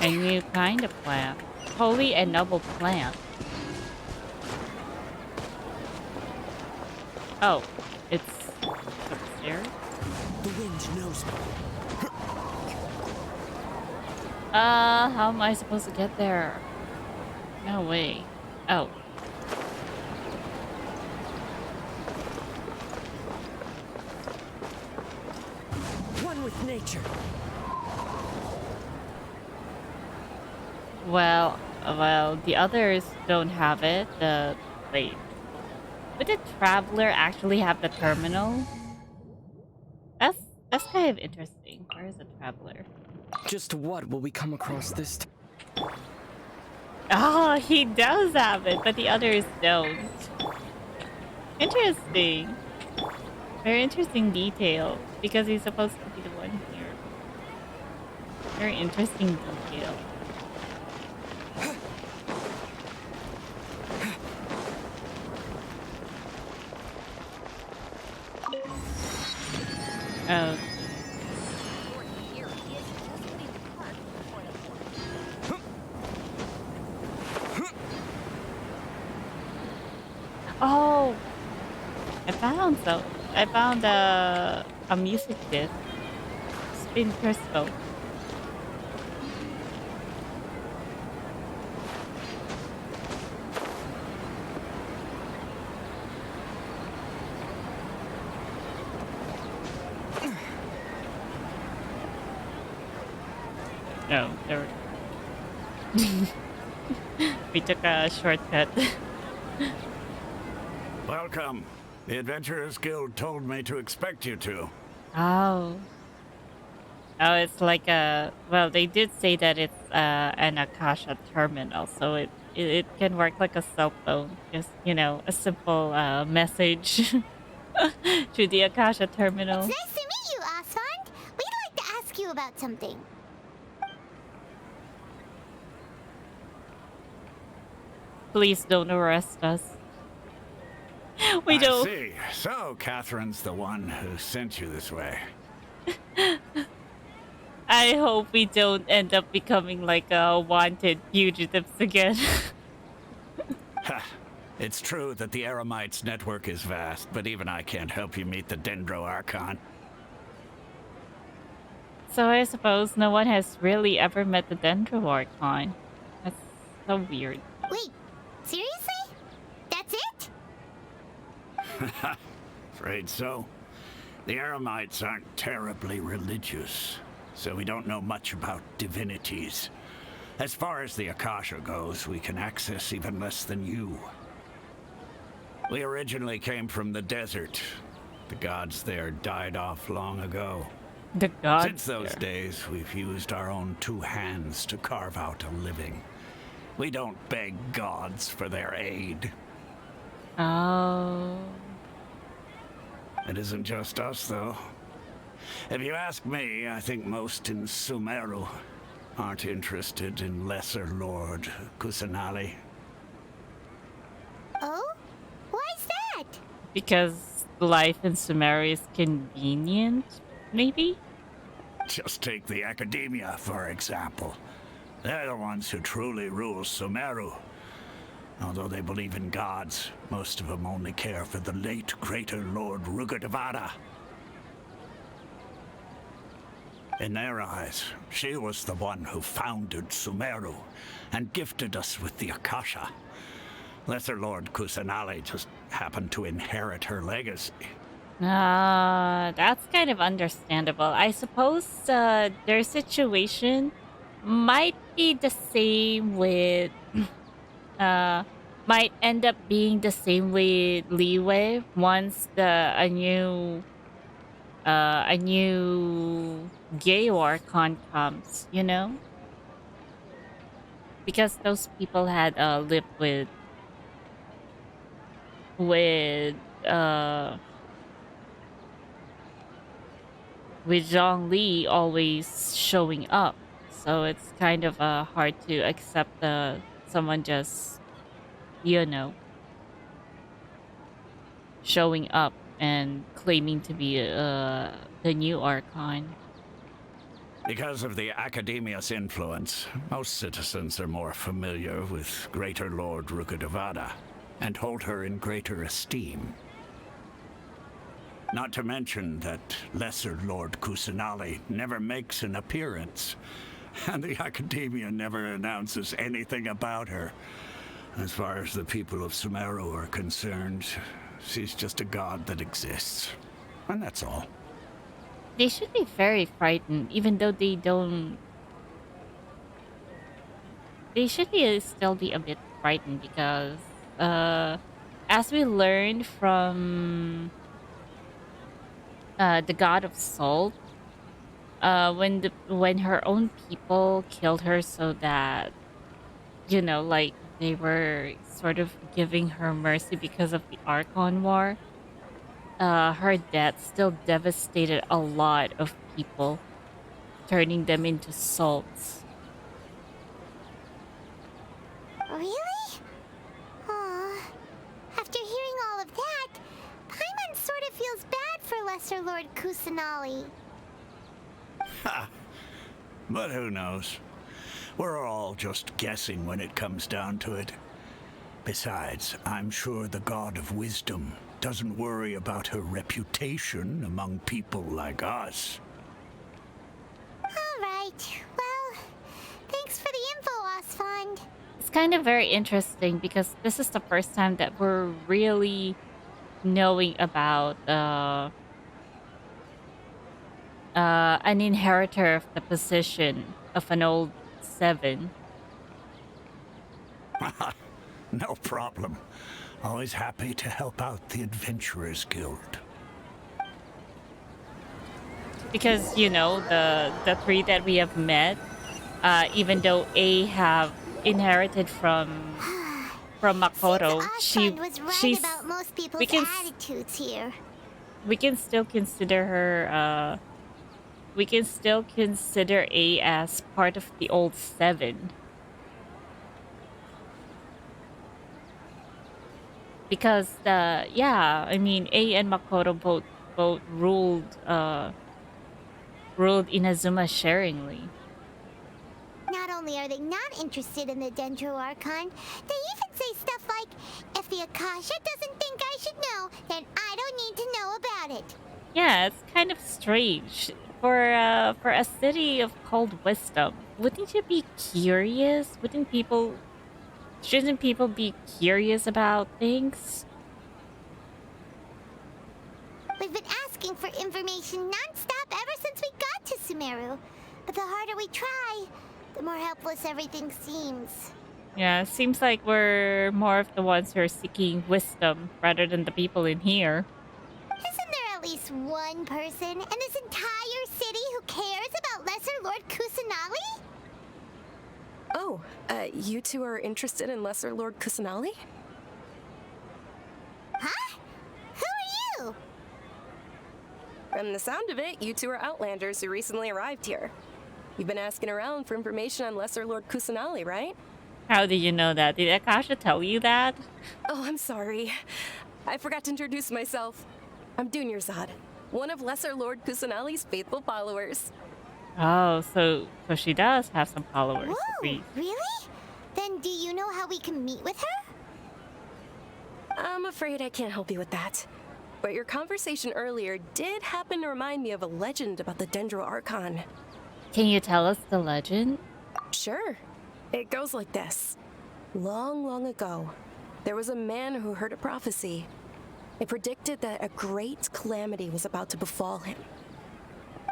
A new kind of plant. Holy and noble plant. Oh, it's upstairs? The wind knows me. How am I supposed to get there? No way. Oh. One with nature. Well, the others don't have it. Wait. Would the Traveler actually have the terminal? That's kind of interesting. Where is the Traveler? Just what will we come across this time? Oh, he does have it, but the others don't. Interesting. Very interesting detail, because he's supposed to be the one here. Very interesting detail. Oh. Oh, I found a music disc. Spin crystal. No, there. We took a shortcut. Welcome. The Adventurers Guild told me to expect you to. Oh. Oh, it's like a... Well, they did say that it's an Akasha terminal, so it can work like a cell phone. Just, a simple message to the Akasha terminal. It's nice to meet you, Asfand. We'd like to ask you about something. Please don't arrest us. We I don't... see. So, Catherine's the one who sent you this way. I hope we don't end up becoming like wanted fugitives again. It's true that the Eremites' network is vast, but even I can't help you meet the Dendro Archon. So I suppose no one has really ever met the Dendro Archon. That's so weird. Wait, seriously? That's it? Afraid so. The Eremites aren't terribly religious, so we don't know much about divinities. As far as the Akasha goes, we can access even less than you. We originally came from the desert. The gods there died off long ago. The gods Since those days, we've used our own two hands to carve out a living. We don't beg gods for their aid. Oh. It isn't just us, though. If you ask me, I think most in Sumeru aren't interested in Lesser Lord Kusanali. Oh? Why's that? Because life in Sumeru is convenient, maybe? Just take the Academia, for example. They're the ones who truly rule Sumeru. Although they believe in gods, most of them only care for the late Greater Lord Rugadavada. In their eyes, she was the one who founded Sumeru and gifted us with the Akasha. Lesser Lord Kusanali just happened to inherit her legacy. That's kind of understandable. I suppose their situation might be the same with... might end up being the same with Leeway once a new gay Archon comes, because those people had lived with Zhongli always showing up, so it's kind of hard to accept someone just showing up and claiming to be the new Archon. Because of the Academia's influence, most citizens are more familiar with Greater Lord Rugadavada and hold her in greater esteem. Not to mention that Lesser Lord Kusanali never makes an appearance, and the Academia never announces anything about her. As far as the people of Sumeru are concerned, she's just a god that exists. And that's all. They should be very frightened, even though they don't... They should still be a bit frightened because, as we learned from the god of salt, when her own people killed her so that, like, they were sort of giving her mercy because of the Archon War. Her death still devastated a lot of people, turning them into salts. Really? Aw. After hearing all of that, Paimon sort of feels bad for Lesser Lord Kusanali. Ha! But who knows? We're all just guessing when it comes down to it. Besides, I'm sure the God of Wisdom doesn't worry about her reputation among people like us. Alright, well, thanks for the info, Osfond. It's kind of very interesting because this is the first time that we're really knowing about an inheritor of the position of an old 7. No problem. Always happy to help out the Adventurers Guild. Because, you know, the 3 that we have met, even though A have inherited from Makoto, Archon was right she's about most people's we can attitudes here. we can still consider her we can still consider A as part of the old 7. Because yeah, I mean A and Makoto both ruled Inazuma sharingly. Not only are they not interested in the Dendro Archon, they even say stuff like, if the Akasha doesn't think I should know, then I don't need to know about it. Yeah, it's kind of strange. For a city of cold wisdom, wouldn't you be curious? Shouldn't people be curious about things? We've been asking for information non-stop ever since we got to Sumeru. But the harder we try, the more helpless everything seems. Yeah, it seems like we're more of the ones who are seeking wisdom rather than the people in here. Isn't there at least one person in this entire city who cares about Lesser Lord Kusanali? Oh, you two are interested in Lesser Lord Kusanali? Huh? Who are you? From the sound of it, you two are Outlanders who recently arrived here. You've been asking around for information on Lesser Lord Kusanali, right? How did you know that? Did Akasha tell you that? Oh, I'm sorry. I forgot to introduce myself. I'm Dunyarzad, one of Lesser Lord Kusanali's faithful followers. Oh, so she does have some followers. Whoa, really? Then do you know how we can meet with her? I'm afraid I can't help you with that. But your conversation earlier did happen to remind me of a legend about the Dendro Archon. Can you tell us the legend? Sure. It goes like this. Long, long ago, there was a man who heard a prophecy. It predicted that a great calamity was about to befall him.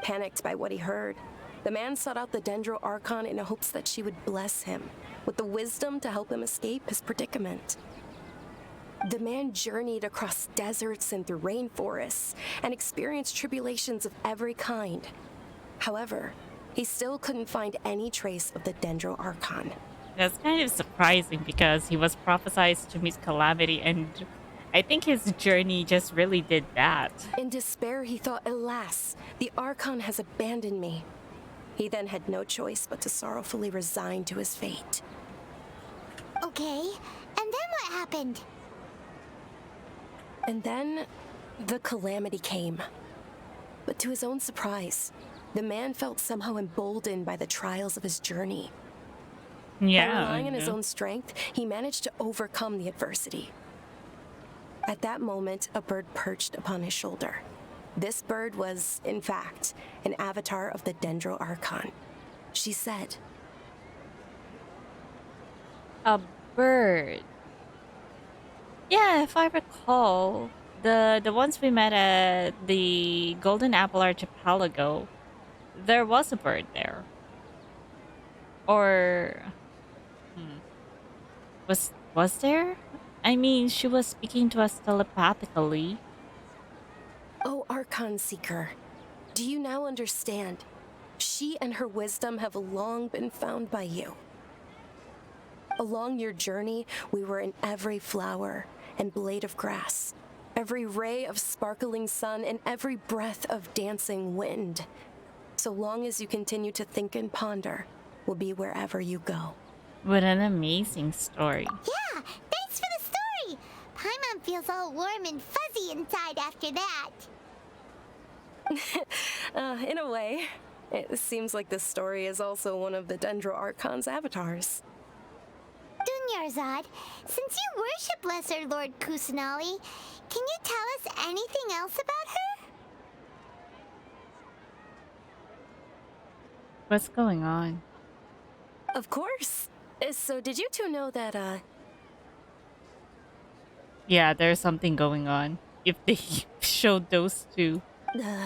Panicked by what he heard, the man sought out the Dendro Archon in hopes that she would bless him with the wisdom to help him escape his predicament. The man journeyed across deserts and through rainforests and experienced tribulations of every kind. However, he still couldn't find any trace of the Dendro Archon. That's kind of surprising because he was prophesied to meet calamity, and I think his journey just really did that. In despair, he thought, alas, the Archon has abandoned me. He then had no choice but to sorrowfully resign to his fate. Okay, and then what happened? And then, the calamity came. But to his own surprise, the man felt somehow emboldened by the trials of his journey. Yeah. By relying on his own strength, he managed to overcome the adversity. At that moment, a bird perched upon his shoulder. This bird was, in fact, an avatar of the Dendro Archon. She said, A bird. Yeah, if I recall, the ones we met at the Golden Apple Archipelago, there was a bird there. Or was there? I mean, she was speaking to us telepathically. "Oh, Archon Seeker, do you now understand? She and her wisdom have long been found by you. Along your journey, we were in every flower and blade of grass, every ray of sparkling sun, and every breath of dancing wind. So long as you continue to think and ponder, we'll be wherever you go." What an amazing story. Yeah, thanks for the story! Paimon feels all warm and fuzzy inside after that. In a way, it seems like this story is also one of the Dendro Archon's avatars. Dunyarzad, since you worship Lesser Lord Kusanali, can you tell us anything else about her? What's going on? Of course. So did you two know that, Yeah, there's something going on. If they showed those two.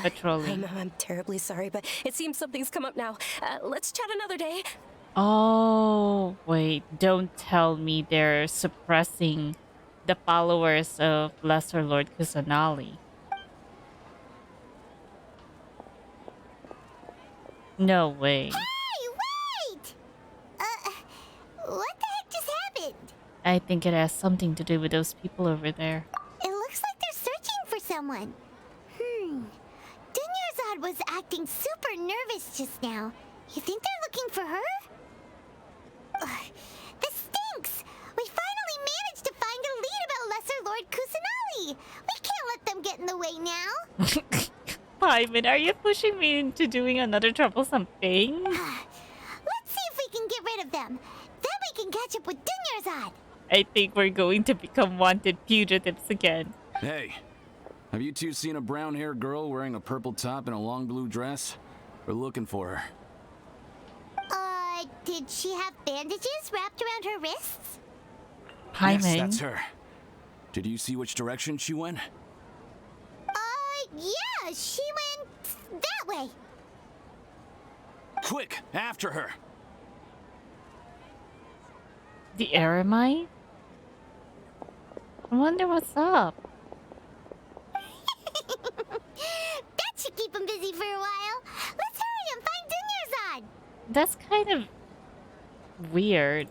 patrolling. I'm terribly sorry, but it seems something's come up now. Let's chat another day. Oh, wait. Don't tell me they're suppressing the followers of Lesser Lord Kusanali. No way. Hey, wait! What the heck just happened? I think it has something to do with those people over there. It looks like they're searching for someone. Dunyarzad was acting super nervous just now. You think they're looking for her? This stinks! We finally managed to find a lead about Lesser Lord Kusanali! We can't let them get in the way now! Paimon, are you pushing me into doing another troublesome thing? Let's see if we can get rid of them. Then we can catch up with Dunyarzad. I think we're going to become wanted fugitives again. Hey, have you two seen a brown-haired girl wearing a purple top and a long blue dress? We're looking for her. Did she have bandages wrapped around her wrists? Paimon. Yes, that's her. Did you see which direction she went? Yeah, she went that way. Quick, after her! The Eremite? I wonder what's up. That should keep him busy for a while. Let's hurry and find Dunyarzad. That's kind of weird.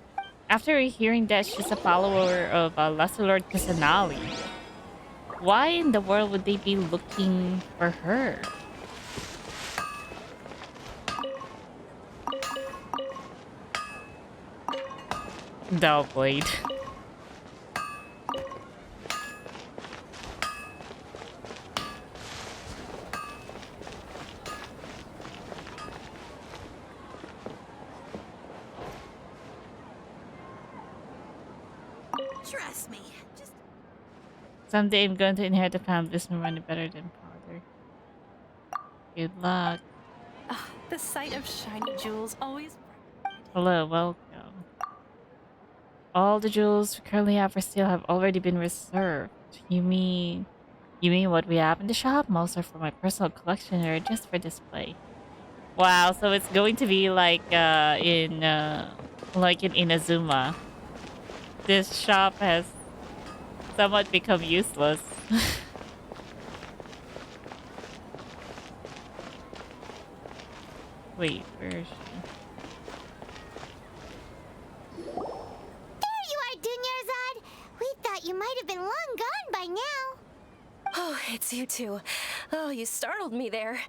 After hearing that she's a follower of Lesser Lord Kusanali, why in the world would they be looking for her? Doubtblade. Trust me. Just Someday I'm going to inherit the family business running better than father. Good luck. The sight of shiny jewels always... Hello, welcome. All the jewels we currently have for sale have already been reserved. You mean what we have in the shop? Most are for my personal collection or just for display. Wow, so it's going to be like in Inazuma. This shop has somewhat become useless. Wait, where is she? There you are, Dunyarzad. We thought you might have been long gone by now. Oh, it's you two. Oh, you startled me there.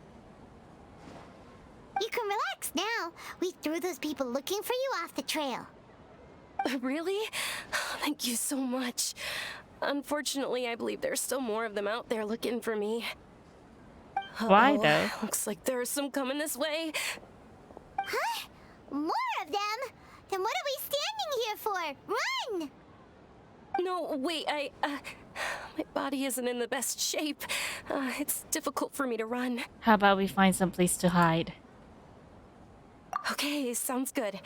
You can relax now. We threw those people looking for you off the trail. Really? Thank you so much. Unfortunately, I believe there's still more of them out there looking for me. Why though? Looks like there's some coming this way. Huh? More of them? Then what are we standing here for? Run! No, wait, my body isn't in the best shape. It's difficult for me to run. How about we find some place to hide? Okay, sounds good.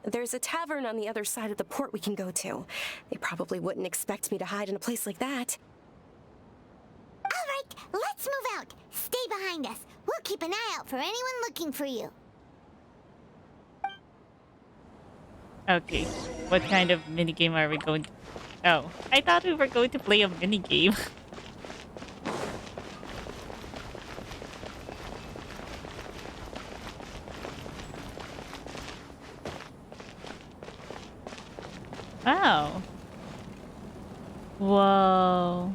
There's a tavern on the other side of the port we can go to. They probably wouldn't expect me to hide in a place like that. All right, let's move out. Stay behind us. We'll keep an eye out for anyone looking for you. Okay, what kind of minigame are we going to... Oh, I thought we were going to play a minigame. Oh. Whoa.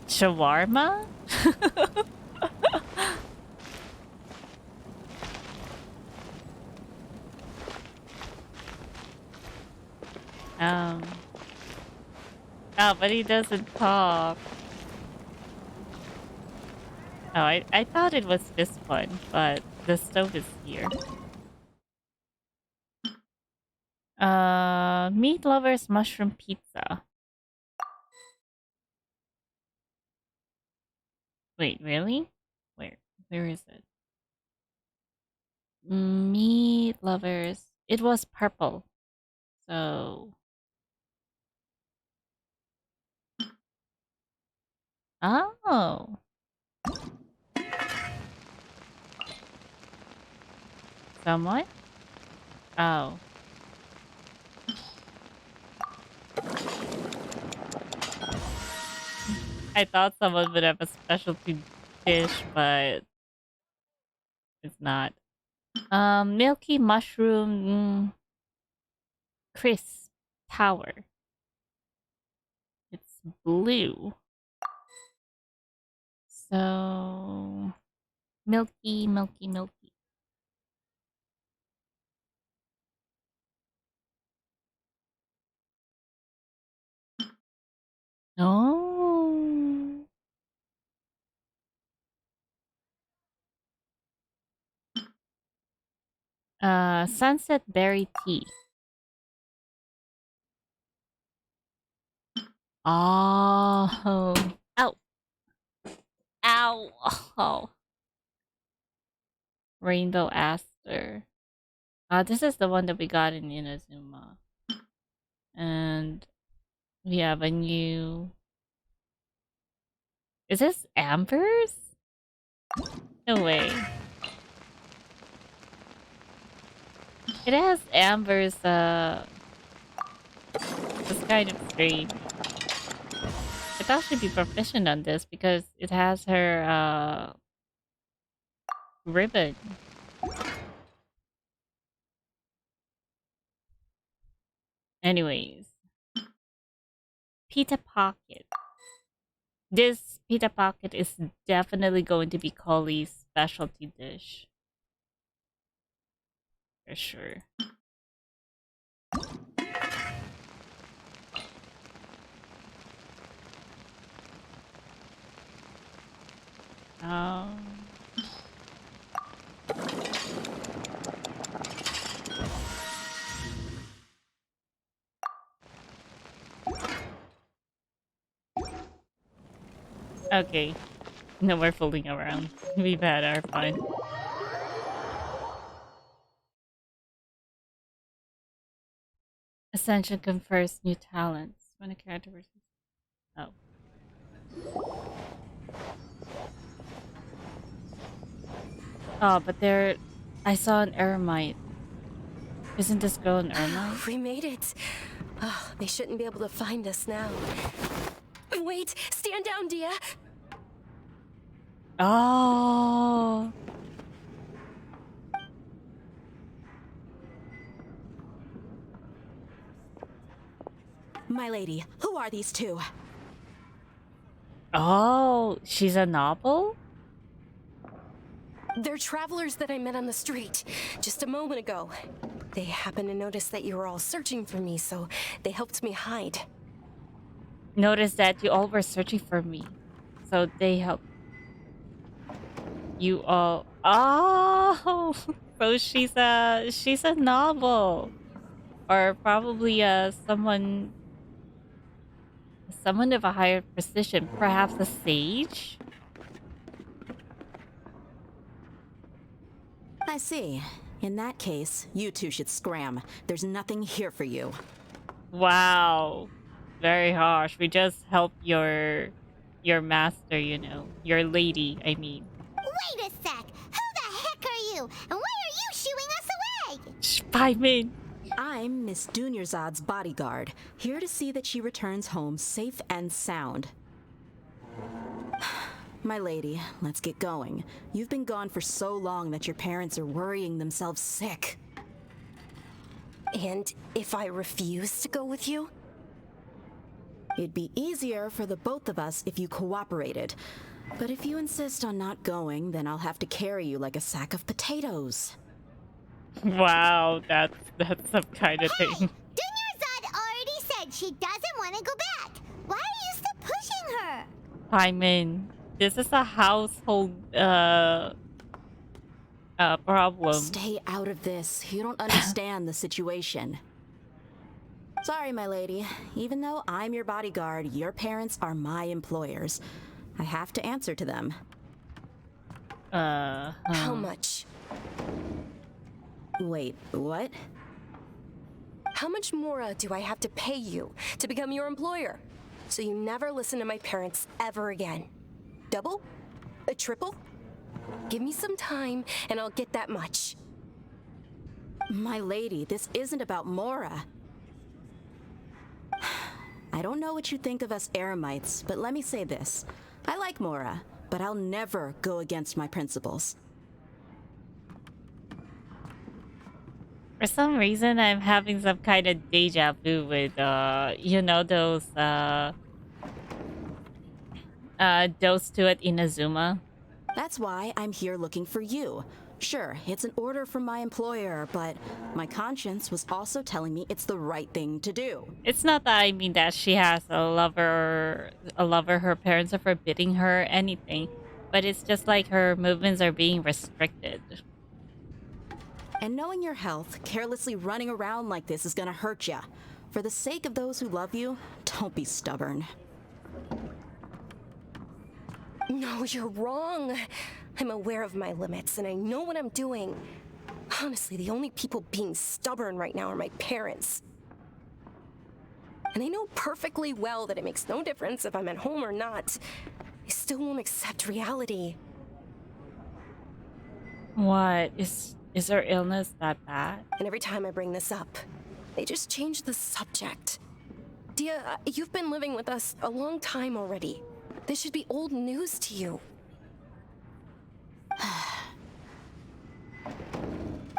Shawarma? Oh, but he doesn't talk. Oh, I thought it was this one, but the stove is here. Meat lovers mushroom pizza. Wait, really? Where is it? Meat lovers. It was purple. So... Oh. Someone? Oh. I thought someone would have a specialty dish, but it's not. Milky mushroom crisp tower. It's blue. So milky, milky, milky. Oh. Sunset berry tea. Oh. Ow. Ow. Oh. Rainbow aster. This is the one that we got in Inazuma. And we have a new... Is this ambers? No way. It has ambers, it's kind of strange. I thought she'd be proficient on this because it has her, ribbon. Anyways. Pita Pocket. This Pita Pocket is definitely going to be Collie's specialty dish. For sure. Okay. No more fooling around. We've had our fun. Ascension confers new talents when a character versus... Oh. Oh, but there... I saw an eremite. Isn't this girl an eremite? We made it. Oh, they shouldn't be able to find us now. Wait, stand down, Dia. Oh. My lady, who are these two? Oh, she's a novel? They're travelers that I met on the street just a moment ago. They happened to notice that you were all searching for me, so they helped me hide. Notice that you all were searching for me, so they helped you all. Oh, so she's a novel, or probably someone of a higher position, perhaps a sage. I see. In that case, you two should scram. There's nothing here for you. Wow. Very harsh. We just helped your master, you know. Your lady, I mean. Wait a sec! Who the heck are you? And why are you shooing us away? Shh, Paimon! I'm Miss Dunyarzad's bodyguard, here to see that she returns home safe and sound. My lady, let's get going. You've been gone for so long that your parents are worrying themselves sick. And if I refuse to go with you? It'd be easier for the both of us if you cooperated. But if you insist on not going, then I'll have to carry you like a sack of potatoes. Wow, that's some kind of thing. Dunyarzad already said she doesn't want to go back. Why are you still pushing her? Paimon, this is a household problem. Stay out of this. You don't understand the situation. Sorry, my lady. Even though I'm your bodyguard, your parents are my employers. I have to answer to them. How much? Wait, what? How much more do I have to pay you to become your employer? So you never listen to my parents ever again? Double? A triple? Give me some time and I'll get that much. My lady, this isn't about Mora. I don't know what you think of us Eremites, but let me say this. I like Mora, but I'll never go against my principles. For some reason, I'm having some kind of deja vu with, you know, those two at Inazuma. That's why I'm here looking for you. Sure, it's an order from my employer, but my conscience was also telling me it's the right thing to do. It's not that I mean that she has a lover, her parents are forbidding her anything, but it's just like her movements are being restricted. And knowing your health, carelessly running around like this is gonna hurt ya. For the sake of those who love you, don't be stubborn. No, you're wrong. I'm aware of my limits, and I know what I'm doing. Honestly, the only people being stubborn right now are my parents. And they know perfectly well that it makes no difference if I'm at home or not. They still won't accept reality. What? Is her illness that bad? And every time I bring this up, they just change the subject. Dia, you've been living with us a long time already. This should be old news to you.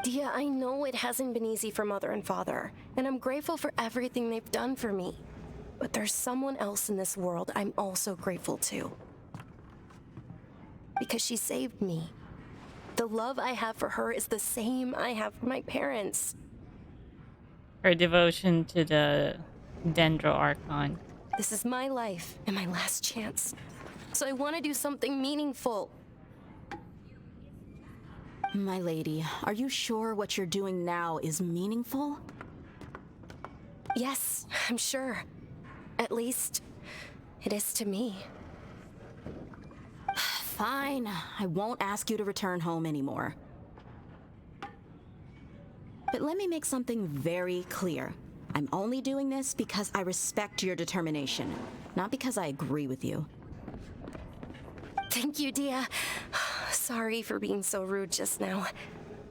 Dia, I know it hasn't been easy for Mother and Father, and I'm grateful for everything they've done for me. But there's someone else in this world I'm also grateful to. Because she saved me. The love I have for her is the same I have for my parents. Her devotion to the Dendro Archon. This is my life and my last chance. So I want to do something meaningful. My lady, are you sure what you're doing now is meaningful? Yes, I'm sure. At least, it is to me. Fine, I won't ask you to return home anymore. But let me make something very clear. I'm only doing this because I respect your determination, not because I agree with you. Thank you, Dia. Sorry for being so rude just now.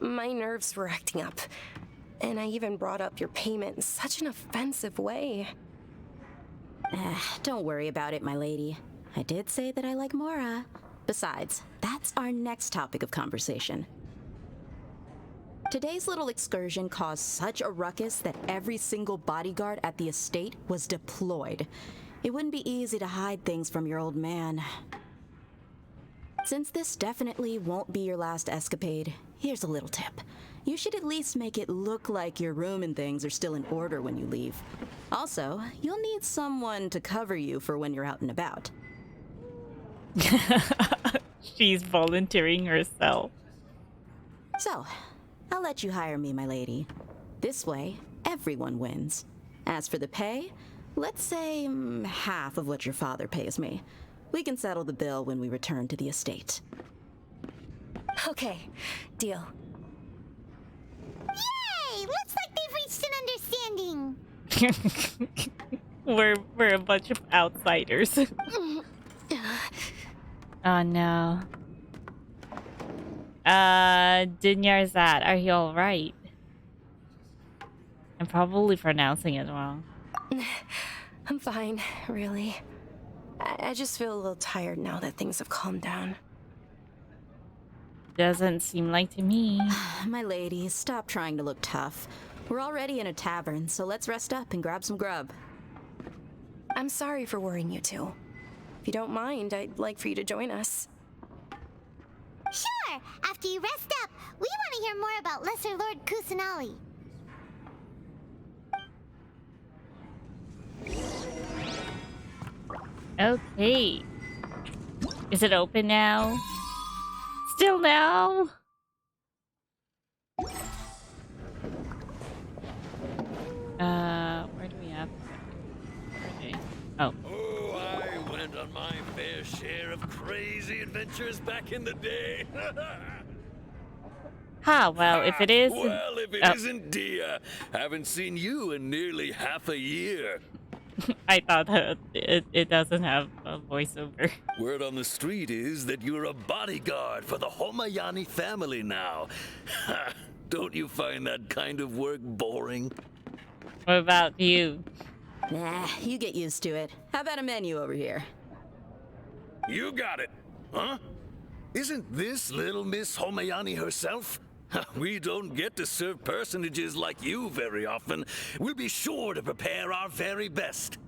My nerves were acting up. And I even brought up your payment in such an offensive way. Don't worry about it, my lady. I did say that I like Mora. Besides, that's our next topic of conversation. Today's little excursion caused such a ruckus that every single bodyguard at the estate was deployed. It wouldn't be easy to hide things from your old man. Since this definitely won't be your last escapade, here's a little tip. You should at least make it look like your room and things are still in order when you leave. Also, you'll need someone to cover you for when you're out and about. She's volunteering herself. So, I'll let you hire me, my lady. This way, everyone wins. As for the pay, let's say half of what your father pays me. We can settle the bill when we return to the estate. Okay, deal. Yay! Looks like they've reached an understanding. We're a bunch of outsiders. Oh no. Dinyarzad, are you alright? I'm probably pronouncing it wrong. I'm fine, really. I just feel a little tired now that things have calmed down. Doesn't seem like to me. My lady, stop trying to look tough. We're already in a tavern, so let's rest up and grab some grub. I'm sorry for worrying you two. If you don't mind, I'd like for you to join us. Sure! After you rest up, we want to hear more about Lesser Lord Kusanali. Okay. Is it open now? Still now? Where do we have? Oh. Oh, I went on my fair share of crazy adventures back in the day. Ha, well, if it is... Well, if it isn't Dia. Haven't seen you in nearly half a year. I thought that it doesn't have a voiceover. Word on the street is that you're a bodyguard for the Homayani family now. Don't you find that kind of work boring? What about you? Nah, you get used to it. How about a menu over here? You got it, huh? Isn't this little Miss Homayani herself? We don't get to serve personages like you very often. We'll be sure to prepare our very best.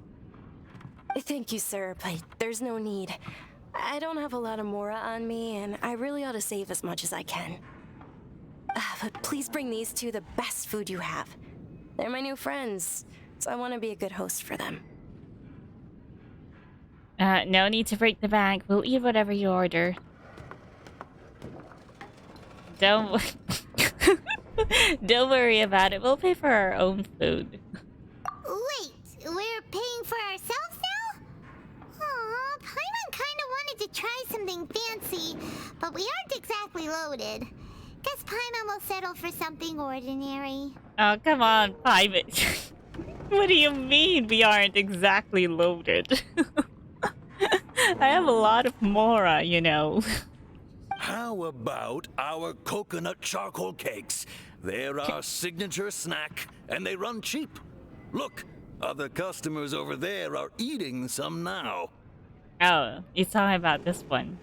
Thank you, sir, but there's no need. I don't have a lot of Mora on me, and I really ought to save as much as I can. But please bring these two the best food you have. They're my new friends, so I want to be a good host for them. No need to break the bank. We'll eat whatever you order. Don't don't worry about it. We'll pay for our own food. Wait, we're paying for ourselves now? Aw, Paimon kinda wanted to try something fancy, but we aren't exactly loaded. Guess Paimon will settle for something ordinary. Oh, come on, Paimon. What do you mean we aren't exactly loaded? I have a lot of Mora, you know. How about our coconut charcoal cakes? They're our signature snack, and they run cheap. Look, other customers over there are eating some now. Oh, you're talking about this one.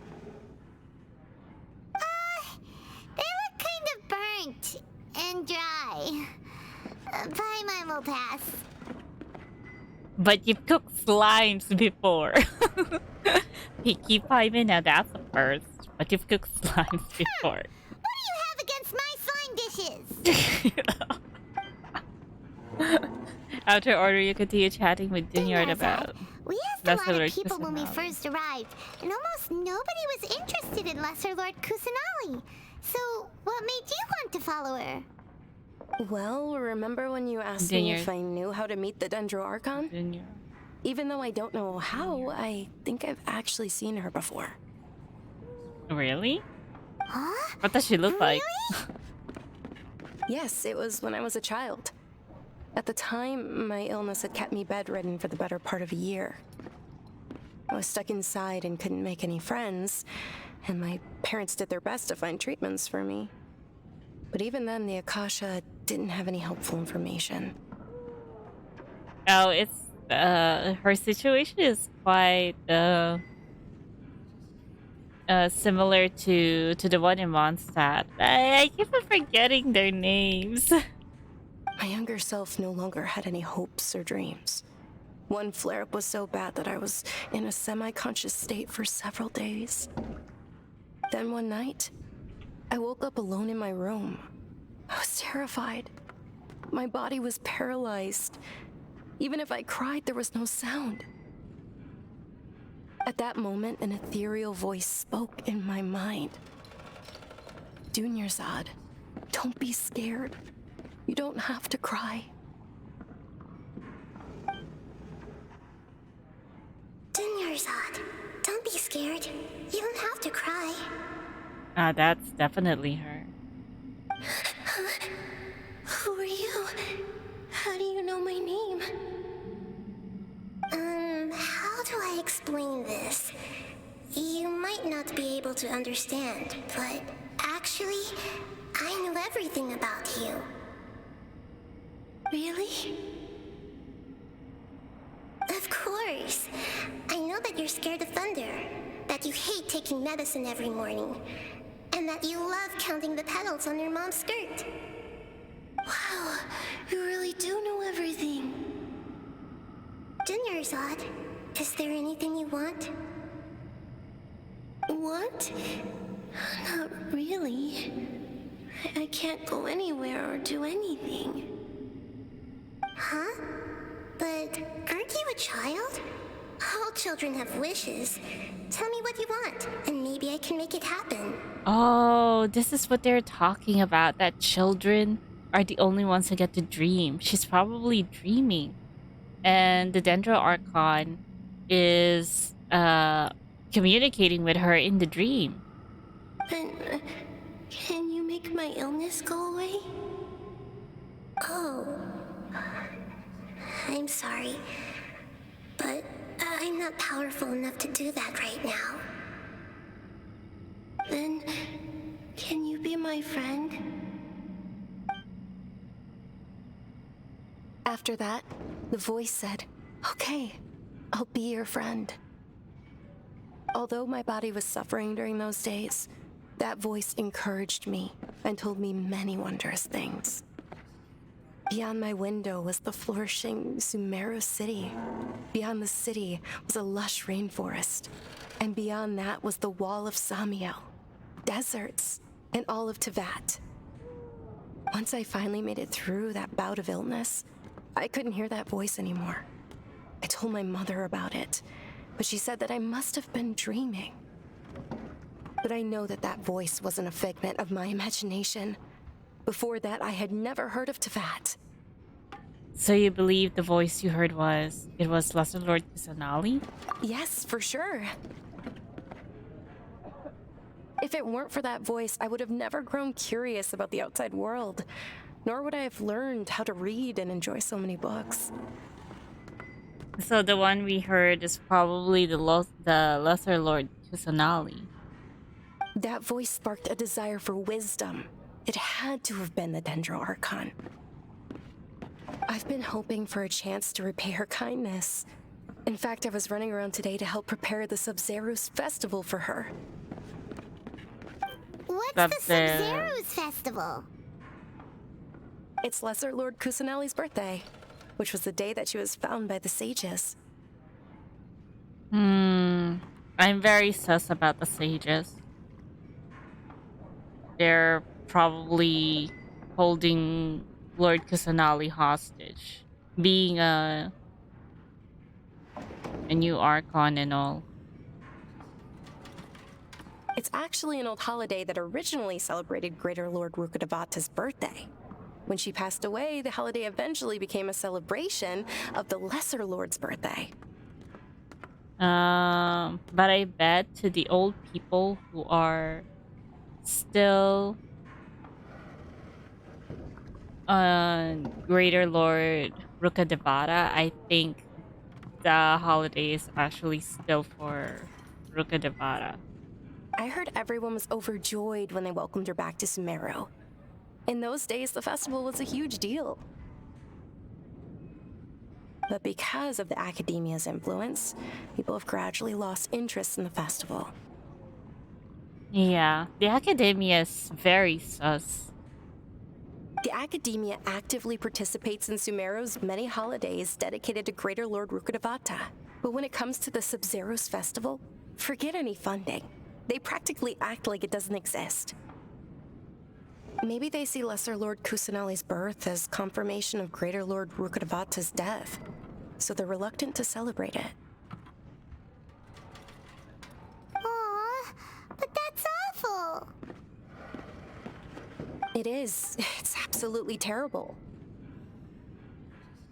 They look kind of burnt and dry. Paimon will pass. But you've cooked slimes before. Picky Paimon, now that's a first. But you've cooked slimes before. What do you have against my slime dishes? After order, you continue chatting with Dinyard about... We asked a lot of people when we first arrived, and almost nobody was interested in Lesser Lord Kusanali. So, what made you want to follow her? Well, remember when you asked me if I knew how to meet the Dendro Archon? Even though I don't know how, I think I've actually seen her before. Really? Huh? What does she look like? Yes, it was when I was a child. At the time, my illness had kept me bedridden for the better part of a year. I was stuck inside and couldn't make any friends, and my parents did their best to find treatments for me. But even then, the Akasha didn't have any helpful information. Oh, it's her situation is quite similar to the one in Mondstadt. I keep on forgetting their names. My younger self no longer had any hopes or dreams. One flare-up was so bad that I was in a semi-conscious state for several days. Then one night, I woke up alone in my room. I was terrified. My body was paralyzed. Even if I cried, there was no sound. At that moment, an ethereal voice spoke in my mind. Dunyarzad, don't be scared. You don't have to cry. Dunyarzad, don't be scared. You don't have to cry. That's definitely her. Who are you? How do you know my name? How do I explain this? You might not be able to understand, but actually, I know everything about you. Really? Of course. I know that you're scared of thunder, that you hate taking medicine every morning, and that you love counting the petals on your mom's skirt. Wow, you really do know everything. Dunyarzad, is there anything you want? Want? Not really. I can't go anywhere or do anything. Huh? But aren't you a child? All children have wishes. Tell me what you want, and maybe I can make it happen. Oh, this is what they're talking about, that children are the only ones who get to dream. She's probably dreaming. And the Dendro Archon is communicating with her in the dream. But can you make my illness go away? Oh. I'm sorry, but I'm not powerful enough to do that right now. Then, can you be my friend? After that, the voice said, "Okay, I'll be your friend." Although my body was suffering during those days, that voice encouraged me and told me many wondrous things. Beyond my window was the flourishing Sumeru city. Beyond the city was a lush rainforest. And beyond that was the wall of Samiel, deserts, and all of Tevat. Once I finally made it through that bout of illness, I couldn't hear that voice anymore. I told my mother about it, but she said that I must have been dreaming. But I know that that voice wasn't a figment of my imagination. Before that, I had never heard of Tevat. So you believe the voice you heard it was Lesser Lord Kusanali? Yes, for sure. If it weren't for that voice, I would have never grown curious about the outside world, nor would I have learned how to read and enjoy so many books. So the one we heard is probably the Lesser Lord Kusanali. That voice sparked a desire for wisdom. It had to have been the Dendro Archon. I've been hoping for a chance to repay her kindness. In fact, I was running around today to help prepare the Sub-Zero's festival for her. What's the Sub-Zero's festival? It's Lesser Lord Kusanali's birthday, which was the day that she was found by the sages. I'm very sus about the sages. They're probably holding Lord Kusanali hostage, being a new Archon and all. It's actually an old holiday that originally celebrated Greater Lord Rukkhadevata's birthday. When she passed away, the holiday eventually became a celebration of the Lesser Lord's birthday. But I bet to the old people who are still Greater Lord Rukkhadevata, I think the holiday is actually still for Rukkhadevata. I heard everyone was overjoyed when they welcomed her back to Sumeru. In those days, the festival was a huge deal. But because of the Academia's influence, people have gradually lost interest in the festival. Yeah, the Academia is very sus. The Academia actively participates in Sumeru's many holidays dedicated to Greater Lord Rukkhadevata. But when it comes to the Sub-Zero's festival, forget any funding. They practically act like it doesn't exist. Maybe they see Lesser Lord Kusanali's birth as confirmation of Greater Lord Rukkhadevata's death, so they're reluctant to celebrate it. Aw, but that's awful. It is. It's absolutely terrible.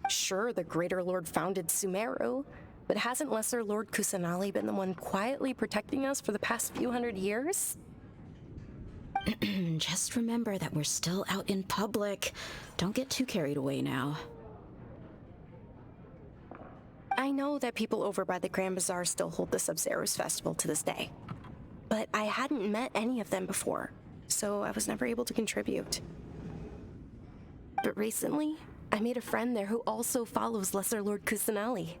Sure, the Greater Lord founded Sumeru, but hasn't Lesser Lord Kusanali been the one quietly protecting us for the past few hundred years? Just remember that we're still out in public. Don't get too carried away now. I know that people over by the Grand Bazaar still hold the Sub-Zero's festival to this day, but I hadn't met any of them before, so I was never able to contribute. But recently, I made a friend there who also follows Lesser Lord Kusanali.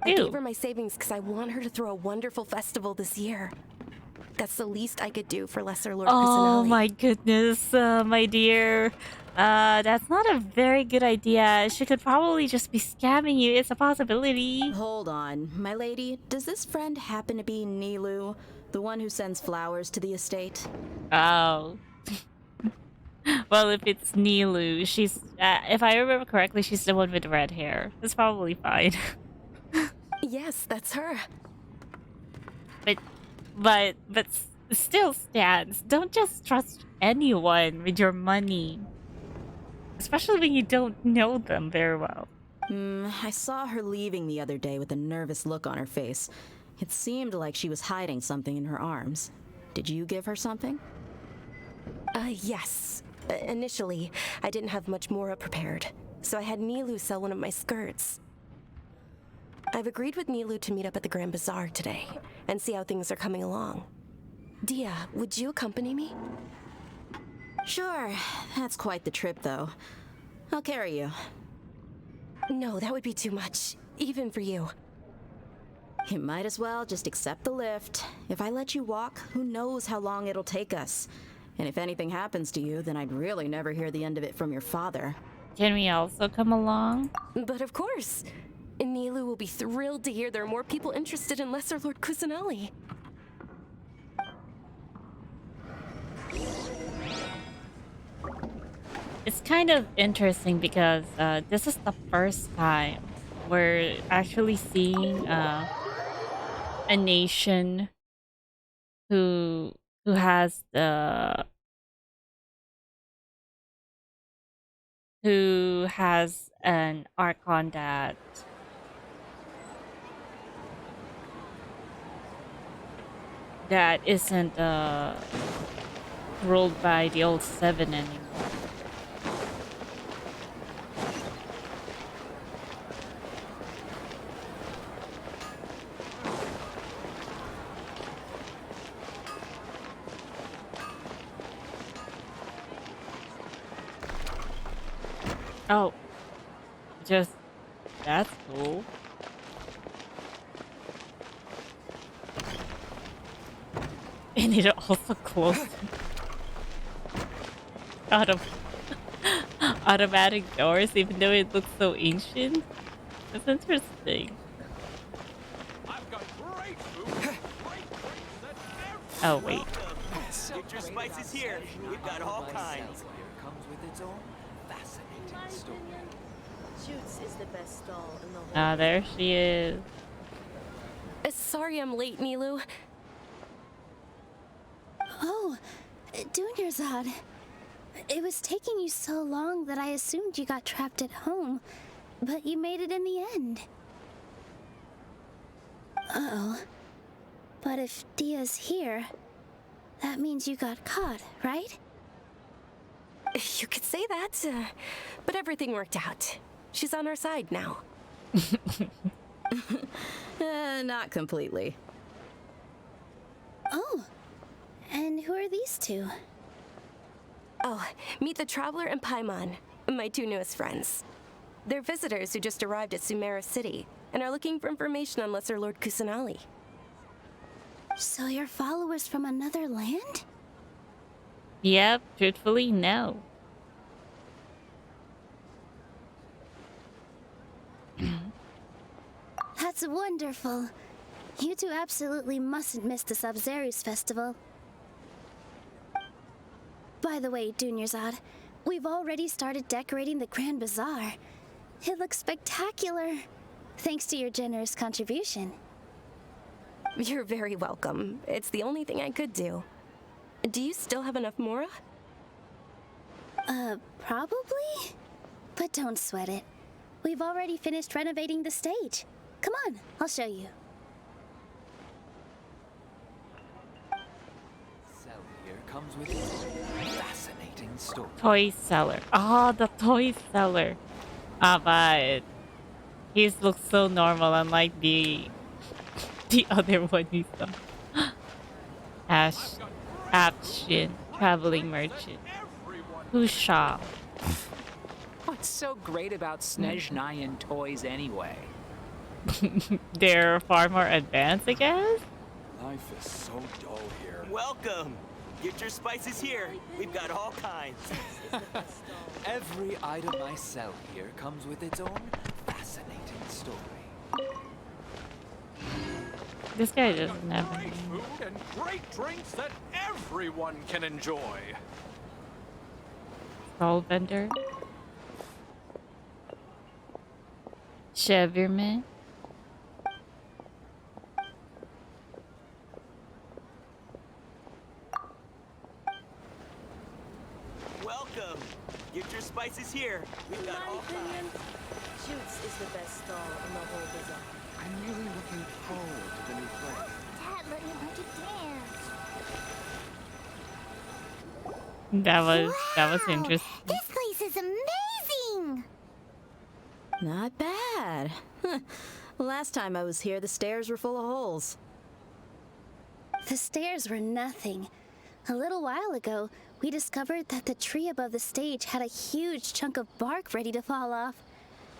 I gave her my savings because I want her to throw a wonderful festival this year. That's the least I could do for Lesser Lord Kusanali. Oh my goodness, my dear. That's not a very good idea. She could probably just be scamming you. It's a possibility. Hold on, my lady. Does this friend happen to be Nilu, the one who sends flowers to the estate? Oh. Well, if it's Nilu, she's, if I remember correctly, she's the one with the red hair. It's probably fine. Yes, that's her. But still stands. Don't just trust anyone with your money. Especially when you don't know them very well. I saw her leaving the other day with a nervous look on her face. It seemed like she was hiding something in her arms. Did you give her something? Yes. Initially, I didn't have much more prepared, so I had Nilu sell one of my skirts. I've agreed with Nilu to meet up at the Grand Bazaar today and see how things are coming along. Dia, would you accompany me? Sure. That's quite the trip, though. I'll carry you. No, that would be too much, even for you. You might as well just accept the lift. If I let you walk, who knows how long it'll take us. And if anything happens to you, then I'd really never hear the end of it from your father. Can we also come along? But of course. Nilu will be thrilled to hear there are more people interested in Lesser Lord Kusanali. It's kind of interesting because this is the first time we're actually seeing a nation who has an Archon that isn't ruled by the old Seven anymore. Oh, that's cool. And it also closed out of automatic doors, even though it looks so ancient. That's interesting. Oh wait. Get your spices here. We've got all kinds. Comes with its own fascinating story. Shoots is the best stall in the whole. Ah, there she is. Sorry I'm late, Nilu. Oh, Dunyarzad. It was taking you so long that I assumed you got trapped at home, but you made it in the end. Uh-oh. But if Dia's here, that means you got caught, right? You could say that, but everything worked out. She's on our side now. Not completely. Oh, and who are these two? Oh, meet the Traveler and Paimon, my two newest friends. They're visitors who just arrived at Sumeru City and are looking for information on Lesser Lord Kusanali. So you're followers from another land? Yep, truthfully, no. That's wonderful. You two absolutely mustn't miss the Sabzerius festival. By the way, Dunyarzad, we've already started decorating the Grand Bazaar. It looks spectacular, thanks to your generous contribution. You're very welcome. It's the only thing I could do. Do you still have enough Mora? Probably? But don't sweat it. We've already finished renovating the stage. Come on, I'll show you. Cell here comes with its fascinating story. Toy seller. Oh, the toy seller. Ah, but he looks so normal, unlike the other one we saw. Archon, traveling merchant. Husha. What's so great about Snezhnayan toys anyway? They're far more advanced, I guess? Life is so dull here. Welcome! Get your spices here. We've got all kinds. Every item I sell here comes with its own fascinating story. This guy doesn't have Great any. food and great drinks that everyone can enjoy. Stall vendor. Cheverman. Welcome! Get your spices here. We've got all kinds. Shoots is the best stall in the whole bazaar. I'm really looking forward to the new play. Dad, let me learn to dance. That was interesting. This place is amazing! Not bad. Last time I was here, the stairs were full of holes. The stairs were nothing. A little while ago, we discovered that the tree above the stage had a huge chunk of bark ready to fall off.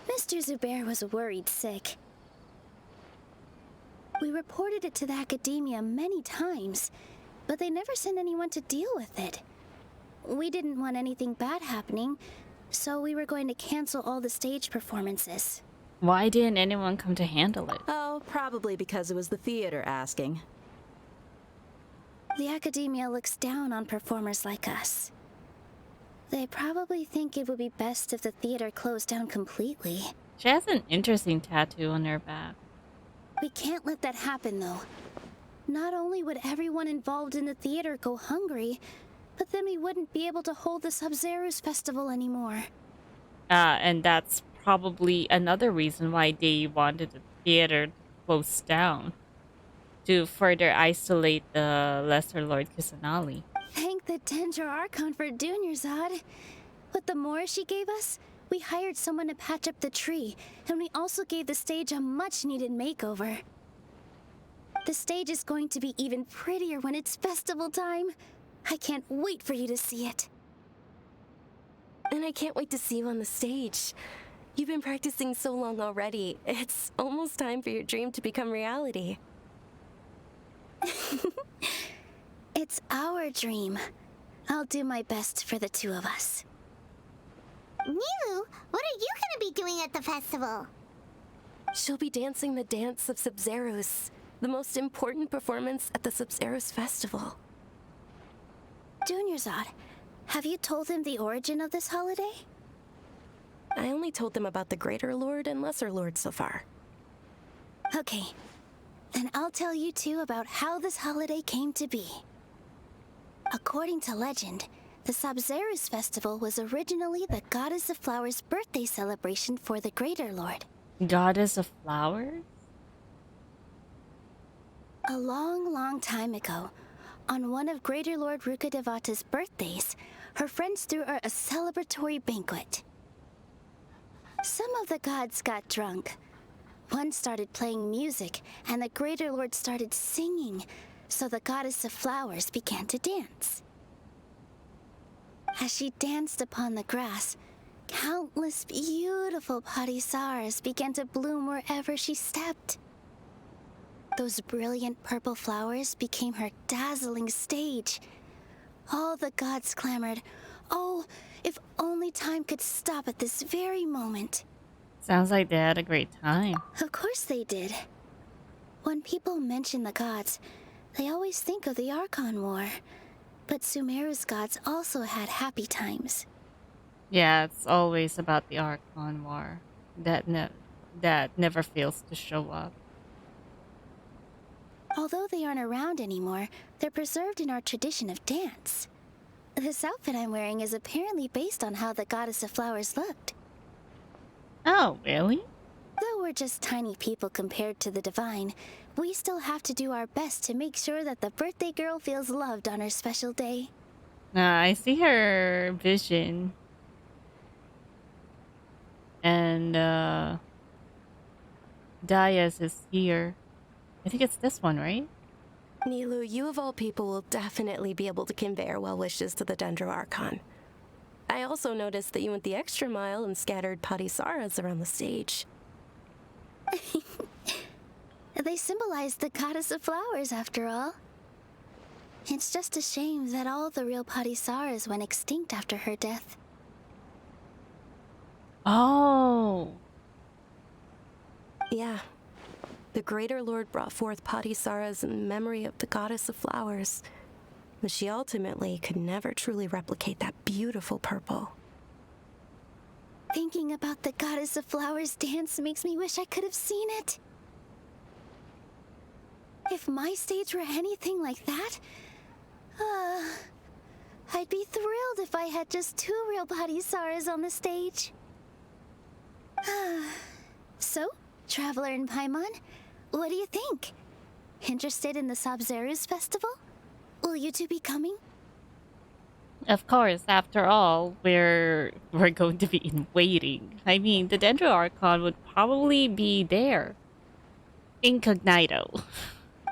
Mr. Zubair was worried sick. We reported it to the academia many times, but they never sent anyone to deal with it. We didn't want anything bad happening, so we were going to cancel all the stage performances. Why didn't anyone come to handle it? Oh, probably because it was the theater asking. The academia looks down on performers like us. They probably think it would be best if the theater closed down completely. She has an interesting tattoo on her back. We can't let that happen, though. Not only would everyone involved in the theater go hungry, but then we wouldn't be able to hold the Sub-Zero's festival anymore. And that's probably another reason why they wanted the theater to close down, to further isolate the Lesser Lord Kusanali. Thank the Dendro Archon for Dunyarzad. With the Moor she gave us, we hired someone to patch up the tree, and we also gave the stage a much-needed makeover. The stage is going to be even prettier when it's festival time. I can't wait for you to see it. And I can't wait to see you on the stage. You've been practicing so long already. It's almost time for your dream to become reality. It's our dream. I'll do my best for the two of us. Nilu, what are you gonna be doing at the festival? She'll be dancing the dance of Sub-Zeros, the most important performance at the Sub-Zeros festival. Dunyarzad, have you told them the origin of this holiday? I only told them about the Greater Lord and Lesser Lord so far. Okay, then I'll tell you two about how this holiday came to be. According to legend, the Sub-Zeros festival was originally the Goddess of Flowers' birthday celebration for the Greater Lord. Goddess of Flowers? A long, long time ago, on one of Greater Lord Rukkhadevata's birthdays, her friends threw her a celebratory banquet. Some of the gods got drunk. One started playing music, and the Greater Lord started singing, so the Goddess of Flowers began to dance. As she danced upon the grass, countless beautiful parisaras began to bloom wherever she stepped. Those brilliant purple flowers became her dazzling stage. All the gods clamored, "Oh, if only time could stop at this very moment." Sounds like they had a great time. Of course they did. When people mention the gods, they always think of the Archon War. But Sumeru's gods also had happy times. Yeah, it's always about the Archon War. That never fails to show up. Although they aren't around anymore, they're preserved in our tradition of dance. This outfit I'm wearing is apparently based on how the Goddess of Flowers looked. Oh, really? Though we're just tiny people compared to the Divine, we still have to do our best to make sure that the birthday girl feels loved on her special day. I see her vision. And, Dias is here. I think it's this one, right? Nilu, you of all people will definitely be able to convey our well wishes to the Dendro Archon. I also noticed that you went the extra mile and scattered parisaras around the stage. They symbolize the Goddess of Flowers, after all. It's just a shame that all the real parisaras went extinct after her death. Oh. Yeah. The Greater Lord brought forth parisaras in memory of the Goddess of Flowers, but she ultimately could never truly replicate that beautiful purple. Thinking about the Goddess of Flowers dance makes me wish I could have seen it. If my stage were anything like that, I'd be thrilled if I had just 2 real parisaras on the stage. So, Traveler and Paimon, what do you think? Interested in the Sub-Zero's festival? Will you two be coming? Of course, after all, we're going to be in waiting. I mean, the Dendro Archon would probably be there. Incognito.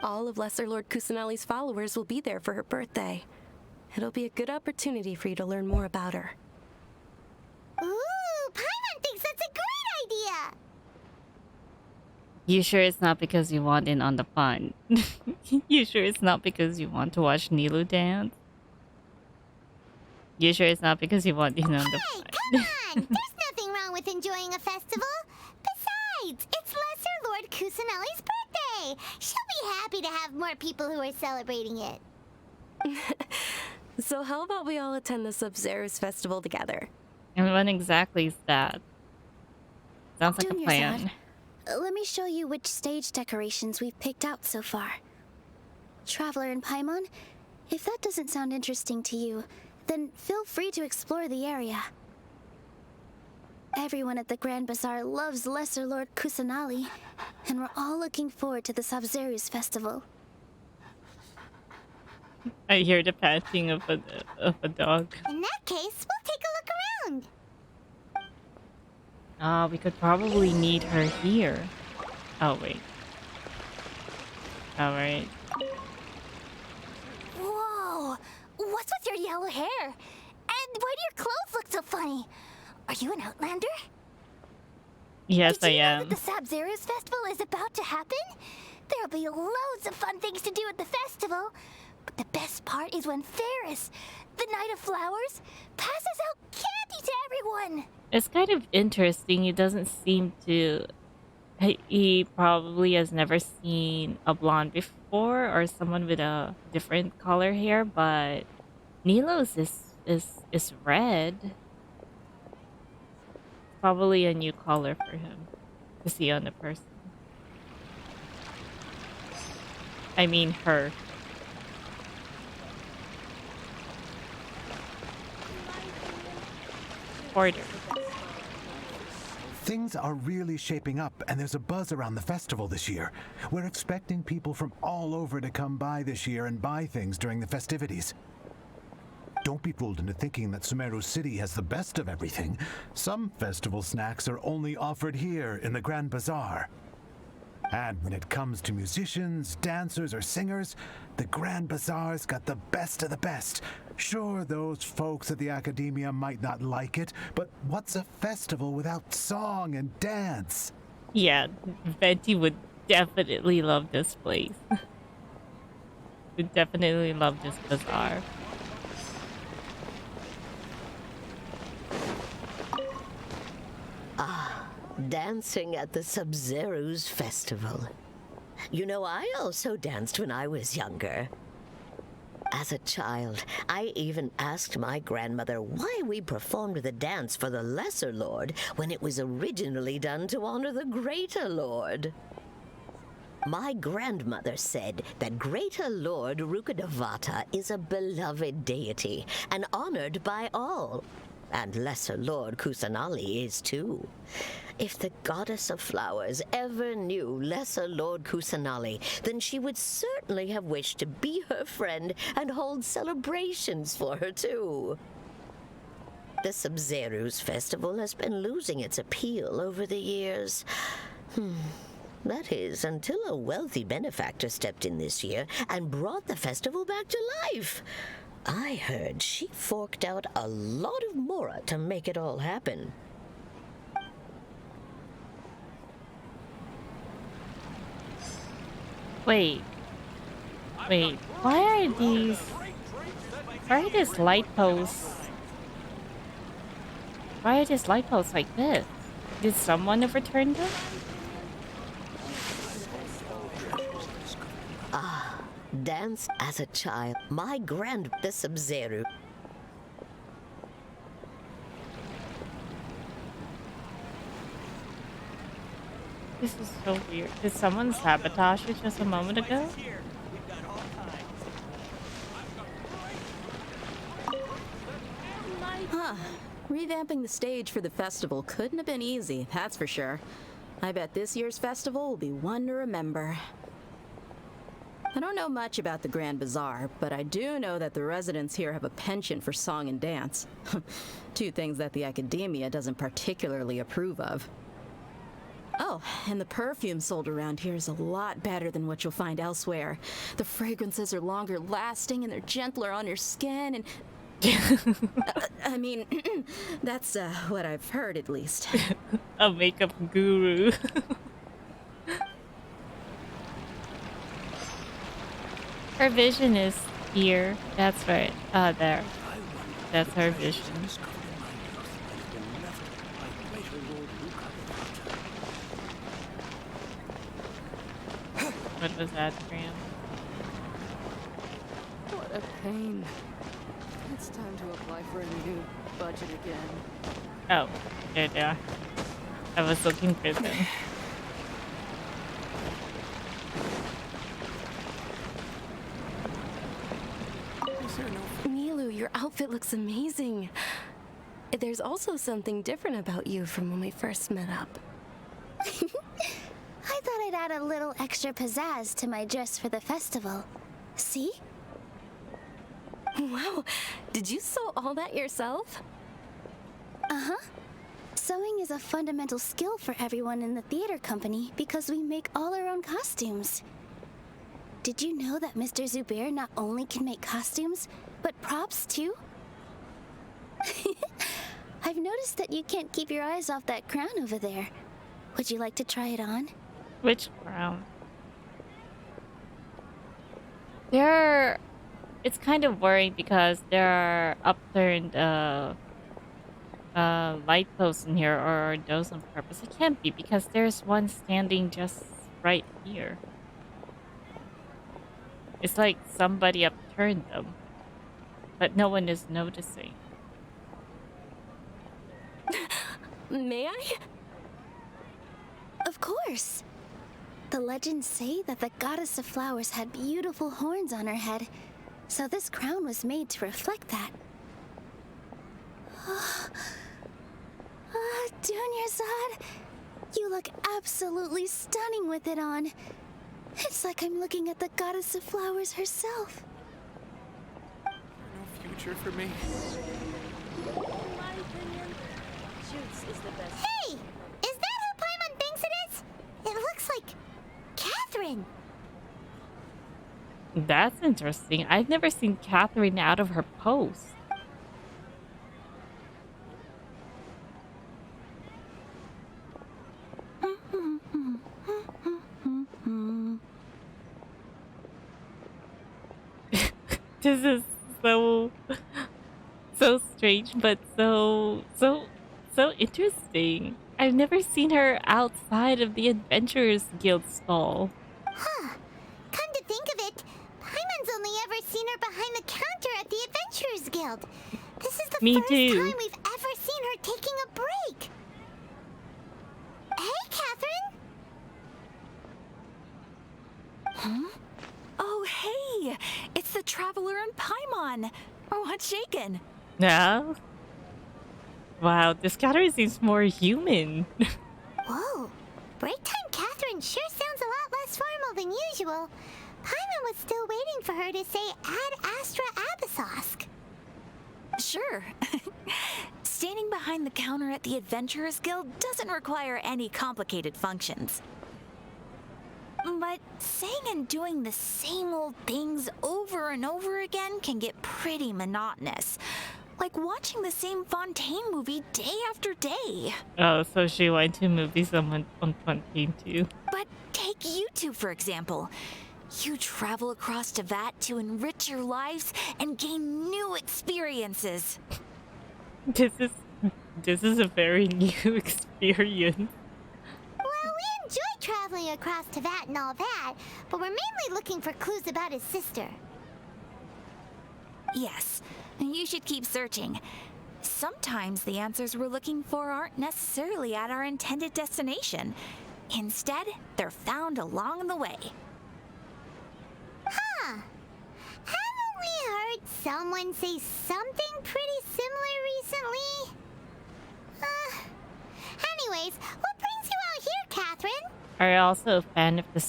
All of Lesser Lord Kusanali's followers will be there for her birthday. It'll be a good opportunity for you to learn more about her. Ooh, Paimon thinks that's a great You sure it's not because you want in on the fun? You sure it's not because you want to watch Nilu dance? You sure it's not because you want in on the fun? Come on! There's nothing wrong with enjoying a festival. Besides, it's Lesser Lord Kusanali's birthday. She'll be happy to have more people who are celebrating it. So how about we all attend the Sub-Zero's festival together? And when exactly is that? Sounds like a Junior plan. Zod, let me show you which stage decorations we've picked out so far. Traveler and Paimon, if that doesn't sound interesting to you, then feel free to explore the area. Everyone at the Grand Bazaar loves Lesser Lord Kusanali, and we're all looking forward to the Sub-Zero's festival. I hear the patching of a dog. In that case, we'll take a look around. We could probably meet her here. Oh wait. All right. Whoa! What's with your yellow hair? And why do your clothes look so funny? Are you an outlander? Yes, I Did you know am. that the Sub-Zero's festival is about to happen? There'll be loads of fun things to do at the festival. But the best part is when Ferris, the Knight of Flowers, passes out candy to everyone. It's kind of interesting. He doesn't seem to. He probably has never seen a blonde before or someone with a different color hair, but Nilo's is red. Probably a new color for him to see on the person. I mean her. Porter. Things are really shaping up, and there's a buzz around the festival this year. We're expecting people from all over to come by this year and buy things during the festivities. Don't be fooled into thinking that Sumeru City has the best of everything. Some festival snacks are only offered here in the Grand Bazaar. And when it comes to musicians, dancers, or singers, the Grand Bazaar's got the best of the best. Sure, those folks at the Academia might not like it, but what's a festival without song and dance? Yeah, Venti would definitely love this place. Would definitely love this bazaar. Dancing at the Sub-Zero's festival. You know, I also danced when I was younger. As a child, I even asked my grandmother why we performed the dance for the Lesser Lord when it was originally done to honor the Greater Lord. My grandmother said that Greater Lord Rukkhadevata is a beloved deity and honored by all. And Lesser Lord Kusanali is too. If the Goddess of Flowers ever knew Lesser Lord Kusanali, then she would certainly have wished to be her friend and hold celebrations for her too. The Sub-Zero's festival has been losing its appeal over the years. That is, until a wealthy benefactor stepped in this year and brought the festival back to life. I heard she forked out a lot of mora to make it all happen. Wait, why are these light posts? Why are these light posts like this? Did someone overturn them? Dance as a child. The Sub-Zero. This is so weird. Did someone sabotage it just a moment ago? Huh. Revamping the stage for the festival couldn't have been easy, that's for sure. I bet this year's festival will be one to remember. I don't know much about the Grand Bazaar, but I do know that the residents here have a penchant for song and dance. Two things that the Academia doesn't particularly approve of. Oh, and the perfume sold around here is a lot better than what you'll find elsewhere. The fragrances are longer lasting and they're gentler on your skin and... I mean, that's what I've heard at least. A makeup guru. Her vision is here. That's right. There. That's her vision. What was that, Graham? What a pain. It's time to apply for a new budget again. Oh, there they are. I was looking for them. Milu, your outfit looks amazing. There's also something different about you from when we first met up. I thought I'd add a little extra pizzazz to my dress for the festival. See? Wow, did you sew all that yourself? Uh-huh. Sewing is a fundamental skill for everyone in the theater company because we make all our own costumes. Did you know that Mr. Zubair not only can make costumes, but props too? I've noticed that you can't keep your eyes off that crown over there. Would you like to try it on? Which crown? It's kind of worrying because there are upturned light posts in here, or are those on purpose? It can't be because there's one standing just right here. It's like somebody upturned them, but no one is noticing. May I? Of course. The legends say that the goddess of flowers had beautiful horns on her head, so this crown was made to reflect that. Dunyarzad, you look absolutely stunning with it on. It's like I'm looking at the goddess of flowers herself. No future for me. In my opinion, Shoots is the best. Hey! Is that who Paimon thinks it is? It looks like Catherine. That's interesting. I've never seen Catherine out of her post. This is so strange, but so interesting. I've never seen her outside of the Adventurers Guild stall. Huh. Come to think of it, Paimon's only ever seen her behind the counter at the Adventurers Guild. This is the Me first too. time we've ever seen her taking a break. Hey, Catherine. Huh? Oh, hey! It's the Traveler and Paimon! What's shaken? Yeah? Wow, this Catherine seems more human. Whoa. Break time Catherine sure sounds a lot less formal than usual. Paimon was still waiting for her to say Ad Astra Abyssosque. Sure. Standing behind the counter at the Adventurers Guild doesn't require any complicated functions. But saying and doing the same old things over and over again can get pretty monotonous. Like watching the same Fontaine movie day after day. Oh, so she went to movies on Fontaine too. But take you two, for example. You travel across Tevat to enrich your lives and gain new experiences. This is a very new experience. Well, we enjoy traveling across Tevat and all that, but we're mainly looking for clues about his sister. Yes, you should keep searching. Sometimes the answers we're looking for aren't necessarily at our intended destination. Instead, they're found along the way. Huh. Haven't we heard someone say something pretty similar recently? Anyways, what brings you out here, Catherine? Are you also a fan of the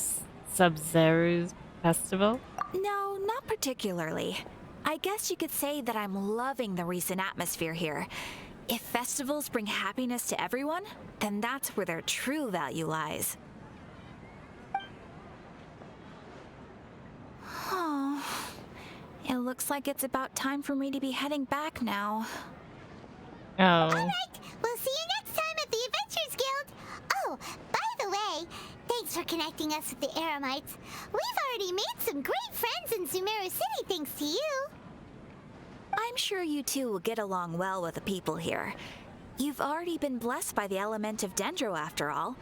Sub-Zero's festival? No, not particularly. I guess you could say that I'm loving the recent atmosphere here. If festivals bring happiness to everyone, then that's where their true value lies. Oh, it looks like it's about time for me to be heading back now. Oh. Alright, we'll see you next time at the Adventurers Guild. Oh, by the way, thanks for connecting trusting us with the Eremites. We've already made some great friends in Sumeru City thanks to you. I'm sure you two will get along well with the people here. You've already been blessed by the element of Dendro after all.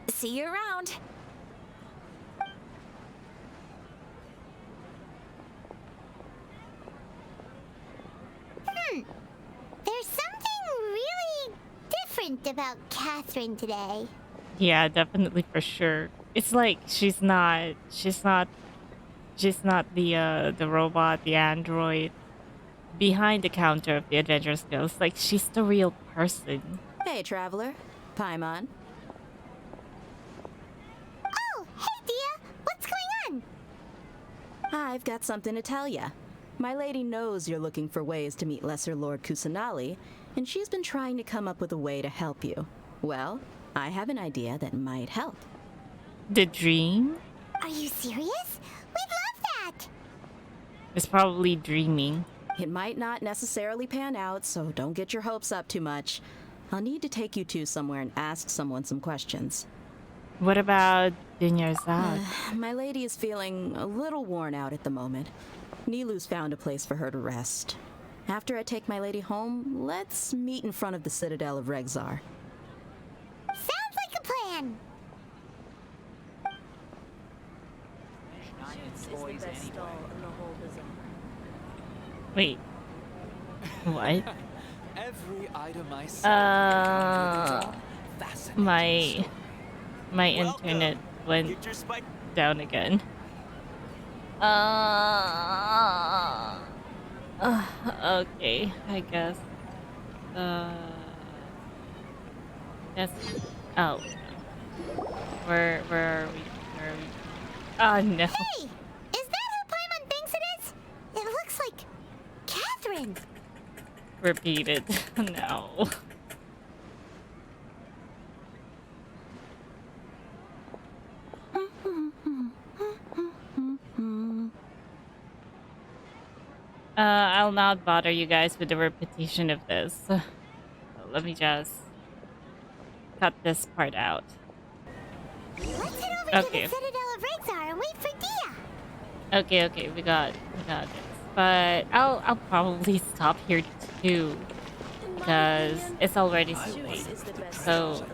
See you around. There's something really different about Catherine today. Yeah, definitely for sure. It's like she's not the robot, the android behind the counter of the adventure skills. Like she's the real person. Hey, traveler. Paimon. Oh, hey, Dia. What's going on? I've got something to tell ya. My lady knows you're looking for ways to meet Lesser Lord Kusanali, and she's been trying to come up with a way to help you. Well, I have an idea that might help. The dream? Are you serious? We'd love that. It's probably dreaming. It might not necessarily pan out, so don't get your hopes up too much. I'll need to take you two somewhere and ask someone some questions. What about Dinyarzad? My lady is feeling a little worn out at the moment. Nilu's found a place for her to rest. After I take my lady home, let's meet in front of the Citadel of Regzar. Sounds like a plan. Wait. What? Every item I sell my internet went down again. Okay, I guess. That's. Oh. Where are we? Where are we? Oh no. Hey! Is that who Paimon thinks it is? It looks like Catherine. Repeat it. No. I'll not bother you guys with the repetition of this. Let me just cut this part out. Let's head over to the Citadel of Regzar and wait for Dia. Okay, we got this. But I'll probably stop here too, because it's already too late. So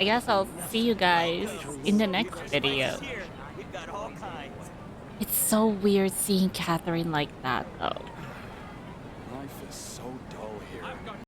I guess I'll see you guys in the next video. It's so weird seeing Catherine like that though.